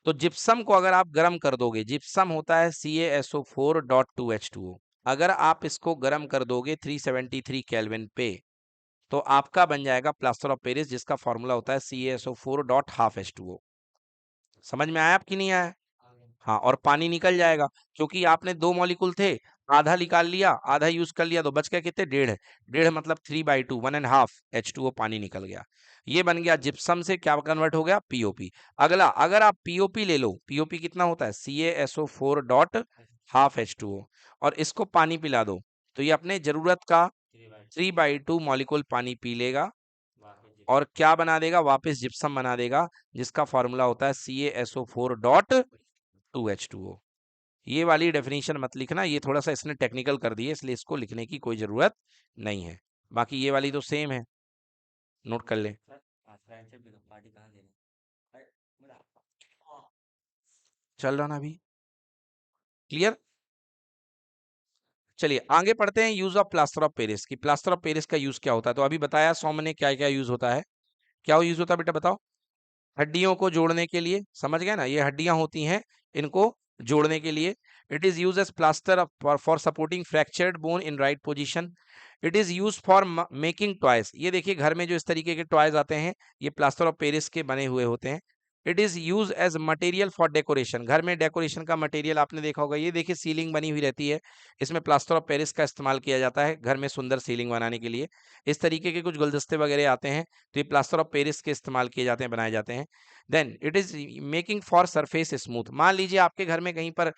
तो जिप्सम को अगर आप गर्म कर दोगे, जिप्सम होता है CaSO4.2H2O, अगर आप इसको गर्म कर दोगे 373 केल्विन पे, तो आपका बन जाएगा प्लास्टर ऑफ पेरिस, जिसका फॉर्मूला होता है CaSO4 डॉट हाफ H2O। समझ में आया आपकी नहीं आया? हाँ, और पानी निकल जाएगा, क्योंकि आपने दो मॉलिक्यूल थे, आधा निकाल लिया, आधा यूज कर लिया, तो बच गया कितने? डेढ़। डेढ़ मतलब 3/2, 1.5 H2O पानी निकल गया। ये बन गया जिप्सम से क्या कन्वर्ट हो गया? पीओपी। अगला, अगर आप पीओपी ले लो, पीओपी कितना होता है? CaSO4 डॉट हाफ H2O, और इसको पानी पिला दो, तो ये अपने जरूरत का 3/2 मॉलिक्यूल पानी पी लेगा, और क्या बना देगा? वापस जिप्सम बना देगा, जिसका फॉर्मूला होता है CaSO4 डॉट 2H2O। ये वाली डेफिनेशन मत लिखना, ये थोड़ा सा इसने टेक्निकल कर दिया, इसलिए इसको लिखने की कोई जरूरत नहीं है। बाकी ये वाली तो सेम है, नोट कर ले। सर आज फ्रेंडशिप डे का पार्टी कहाँ दे रहे हैं? अरे मेरा। चल रहा ना अभी? क्लियर? चलिए आगे पढ़ते हैं, use of plaster of Paris की। प्लास्टर ऑफ पेरिस का यूज क्या होता है? तो अभी बताया सौम्य ने क्या क्या यूज होता है। क्या यूज होता है बेटा बताओ? हड्डियों को जोड़ने के लिए, समझ गए ना, ये हड्डियां होती हैं, इनको जोड़ने के लिए। It is use as plaster for supporting fractured bone in right position. It is use for making toys, ये देखिए घर में जो इस तरीके के टॉयज आते हैं, ये प्लास्टर ऑफ पेरिस के बने हुए होते हैं। It is use as material for decoration, घर में डेकोरेशन का मटेरियल आपने देखा होगा, ये देखिए सीलिंग बनी हुई रहती है, इसमें प्लास्टर ऑफ पेरिस का इस्तेमाल किया जाता है घर में सुंदर सीलिंग बनाने के लिए। इस तरीके के कुछ गुलदस्ते वगैरह आते हैं, तो ये प्लास्टर ऑफ पेरिस के इस्तेमाल किए जाते हैं, बनाए जाते हैं। Then it is making for surface smooth, मान लीजिए आपके घर में कहीं पर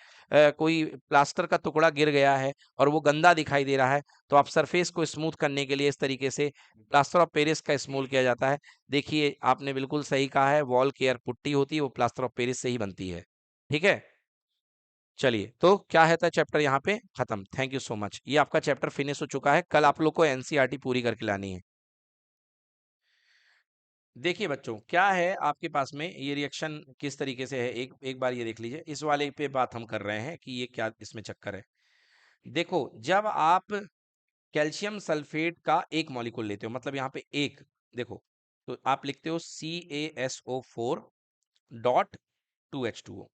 कोई प्लास्टर का टुकड़ा गिर गया है और वो गंदा दिखाई दे रहा है, तो आप सरफेस को स्मूथ करने के लिए इस तरीके से प्लास्टर ऑफ पेरिस का इस्तेमाल किया जाता है। देखिए आपने बिल्कुल सही कहा है, वॉल केयर पुट्टी होती है वो प्लास्टर ऑफ पेरिस से ही बनती है। ठीक है, चलिए तो क्या है था चैप्टर यहाँ पे खत्म। थैंक यू सो मच, ये आपका चैप्टर फिनिश हो चुका है, कल आप लोग को एनसीईआरटी पूरी करके लानी है। देखिए बच्चों, क्या है आपके पास में, ये रिएक्शन किस तरीके से है, एक एक बार ये देख लीजिए, इस वाले पे बात हम कर रहे हैं कि ये क्या इसमें चक्कर है। देखो, जब आप कैल्शियम सल्फेट का एक मॉलिक्यूल लेते हो, मतलब यहाँ पे एक, देखो, तो आप लिखते हो CaSO4.2H2O,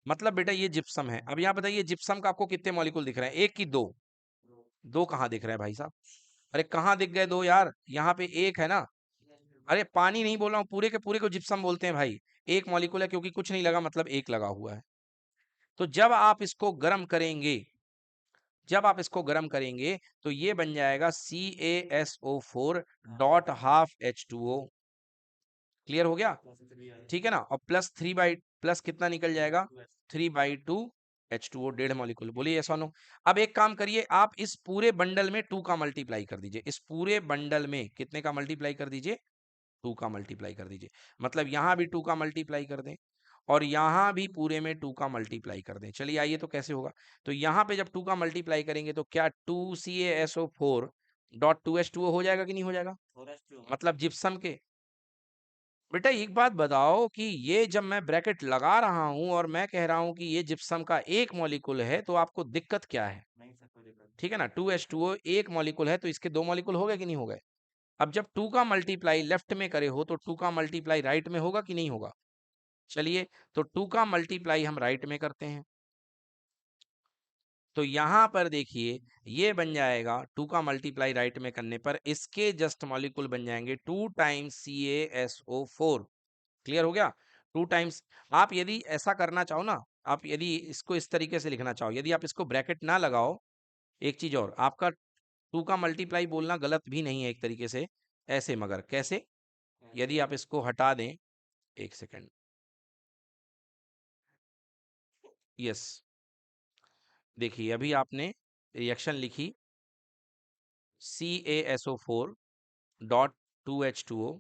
मतलब बेटा ये जिप्सम है। अब यहाँ बताइए जिप्सम का आपको कितने मॉलिक्यूल दिख रहे हैं? एक की दो? दो कहाँ दिख रहे हैं भाई साहब? अरे कहाँ दिख गए दो यार, यहाँ पे एक है ना। अरे पानी नहीं बोल रहा हूँ, पूरे के पूरे को जिप्सम बोलते हैं भाई। एक मॉलिक्यूल है, क्योंकि कुछ नहीं लगा मतलब एक लगा हुआ है। तो जब आप इसको गर्म करेंगे, जब आप इसको गर्म करेंगे, तो ये बन जाएगा CaSO4 dot half H2O। Clear हो गया? ठीक है ना? और प्लस कितना निकल जाएगा? 3/2 H2O, 1.5 मॉलिक्यूल। बोलिए यस और नो। अब एक काम करिए, आप इस पूरे बंडल में 2 का मल्टीप्लाई कर दीजिए। इस पूरे बंडल में कितने का मल्टीप्लाई कर दीजिए? 2 का मल्टीप्लाई कर दीजिए। मतलब यहां भी 2 का मल्टीप्लाई कर दें और यहां भी पूरे में 2 का मल्टीप्लाई कर दें। चलिए आइए, तो कैसे होगा? तो यहां पे जब 2 का मल्टीप्लाई करेंगे तो क्या 2CaSO4 .2H2O हो जाएगा कि नहीं हो जाएगा? मतलब जिप्सम के। बेटा एक बात बताओ कि ये जब मैं ब्रैकेट लगा रहा हूं और मैं कह रहा हूं कि ये जिप्सम का एक मॉलिक्यूल है, तो आपको दिक्कत क्या है? ठीक है ना? 2H2O एक मॉलिक्यूल है, तो इसके 2 मॉलिक्यूल हो गए कि नहीं हो गए? अब जब 2 का मल्टीप्लाई लेफ्ट में करे हो तो 2 का मल्टीप्लाई राइट में होगा कि नहीं होगा? चलिए, तो 2 का मल्टीप्लाई हम राइट में करते हैं। तो यहां पर देखिए, ये बन जाएगा 2 का मल्टीप्लाई राइट में करने पर इसके जस्ट मॉलिक्यूल बन जाएंगे 2 टाइम्स CaSO4। क्लियर हो गया? 2 टाइम्स। आप यदि ऐसा करना चाहो ना, आप यदि इसको इस तरीके से लिखना चाहो, यदि आप इसको ब्रैकेट ना लगाओ, एक चीज और, आपका 2 का मल्टीप्लाई बोलना गलत भी नहीं है एक तरीके से, ऐसे, मगर कैसे? यदि आप इसको हटा दें, एक सेकेंड, यस, देखिए अभी आपने रिएक्शन लिखी CaSO4 .2H2O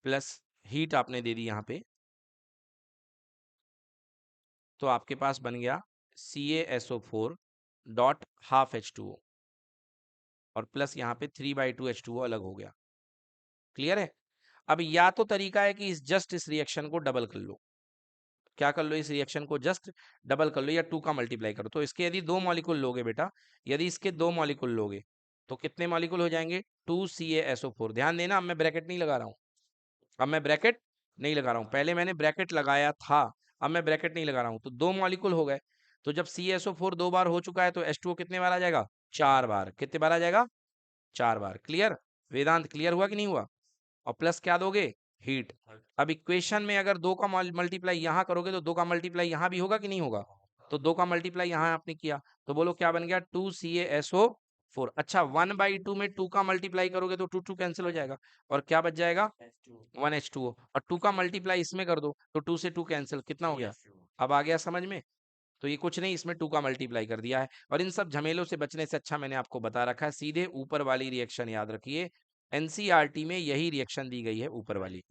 प्लस हीट आपने दे दी यहाँ पे, तो आपके पास बन गया CaSO4 .12H2O और प्लस यहाँ पे 3/2H2O अलग हो गया। क्लियर है? अब या तो तरीका है कि इस रिएक्शन को डबल कर लो। क्या कर लो? इस रिएक्शन को जस्ट डबल कर लो या 2 का मल्टीप्लाई करो। तो इसके यदि 2 मॉलिक्यूल लोगे बेटा, यदि इसके 2 मॉलिक्यूल लोगे तो कितने मॉलिक्यूल हो जाएंगे? 2CaSO4। ध्यान देना, अब मैं ब्रैकेट नहीं लगा रहा हूँ। अब मैं ब्रैकेट नहीं लगा रहा हूँ, पहले मैंने ब्रैकेट लगाया था, अब मैं ब्रैकेट नहीं लगा रहा हूँ। तो 2 मॉलिक्यूल हो गए, तो जब CaSO4 2 बार हो चुका है तो H2O कितने बार आ जाएगा? 4 बार। कितने बार आ जाएगा? 4 बार। क्लियर? वेदांत क्लियर हुआ कि नहीं हुआ? और प्लस क्या दोगे? हीट। अब इक्वेशन में अगर 2 का मल्टीप्लाई यहाँ करोगे तो 2 का मल्टीप्लाई यहाँ भी होगा कि नहीं होगा? तो 2 का मल्टीप्लाई यहाँ आपने किया, तो बोलो क्या बन गया? 2CaSO4। अच्छा, 1/2 में 2 का मल्टीप्लाई करोगे तो 2 2 कैंसिल हो जाएगा और क्या बच जाएगा? 1H2O। और 2 का मल्टीप्लाई इसमें कर दो तो 2 से 2 कैंसिल, कितना हो गया? अब आ गया समझ में? तो ये कुछ नहीं, इसमें 2 का मल्टीप्लाई कर दिया है। और इन सब झमेलों से बचने से अच्छा मैंने आपको बता रखा है, सीधे ऊपर वाली रिएक्शन याद रखिए। एनसीईआरटी में यही रिएक्शन दी गई है, ऊपर वाली।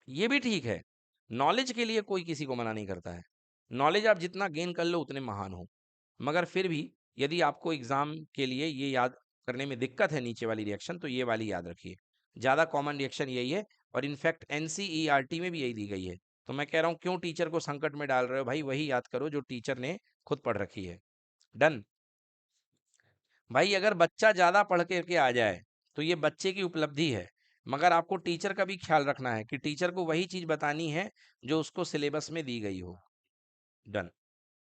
ये भी ठीक है, नॉलेज के लिए कोई किसी को मना नहीं करता है। नॉलेज आप जितना गेन कर लो उतने महान हो। मगर फिर भी यदि आपको एग्जाम के लिए ये याद करने में दिक्कत है नीचे वाली रिएक्शन, तो ये वाली याद रखिए। ज्यादा कॉमन रिएक्शन यही है और इनफैक्ट एनसीईआरटी में भी यही दी गई है। तो मैं कह रहा हूं, क्यों टीचर को संकट में डाल रहे हो भाई? वही याद करो जो टीचर ने खुद पढ़ रखी है। डन। भाई अगर बच्चा ज्यादा पढ़ के आ जाए तो ये बच्चे की उपलब्धि है, मगर आपको टीचर का भी ख्याल रखना है कि टीचर को वही चीज बतानी है जो उसको सिलेबस में दी गई हो। डन।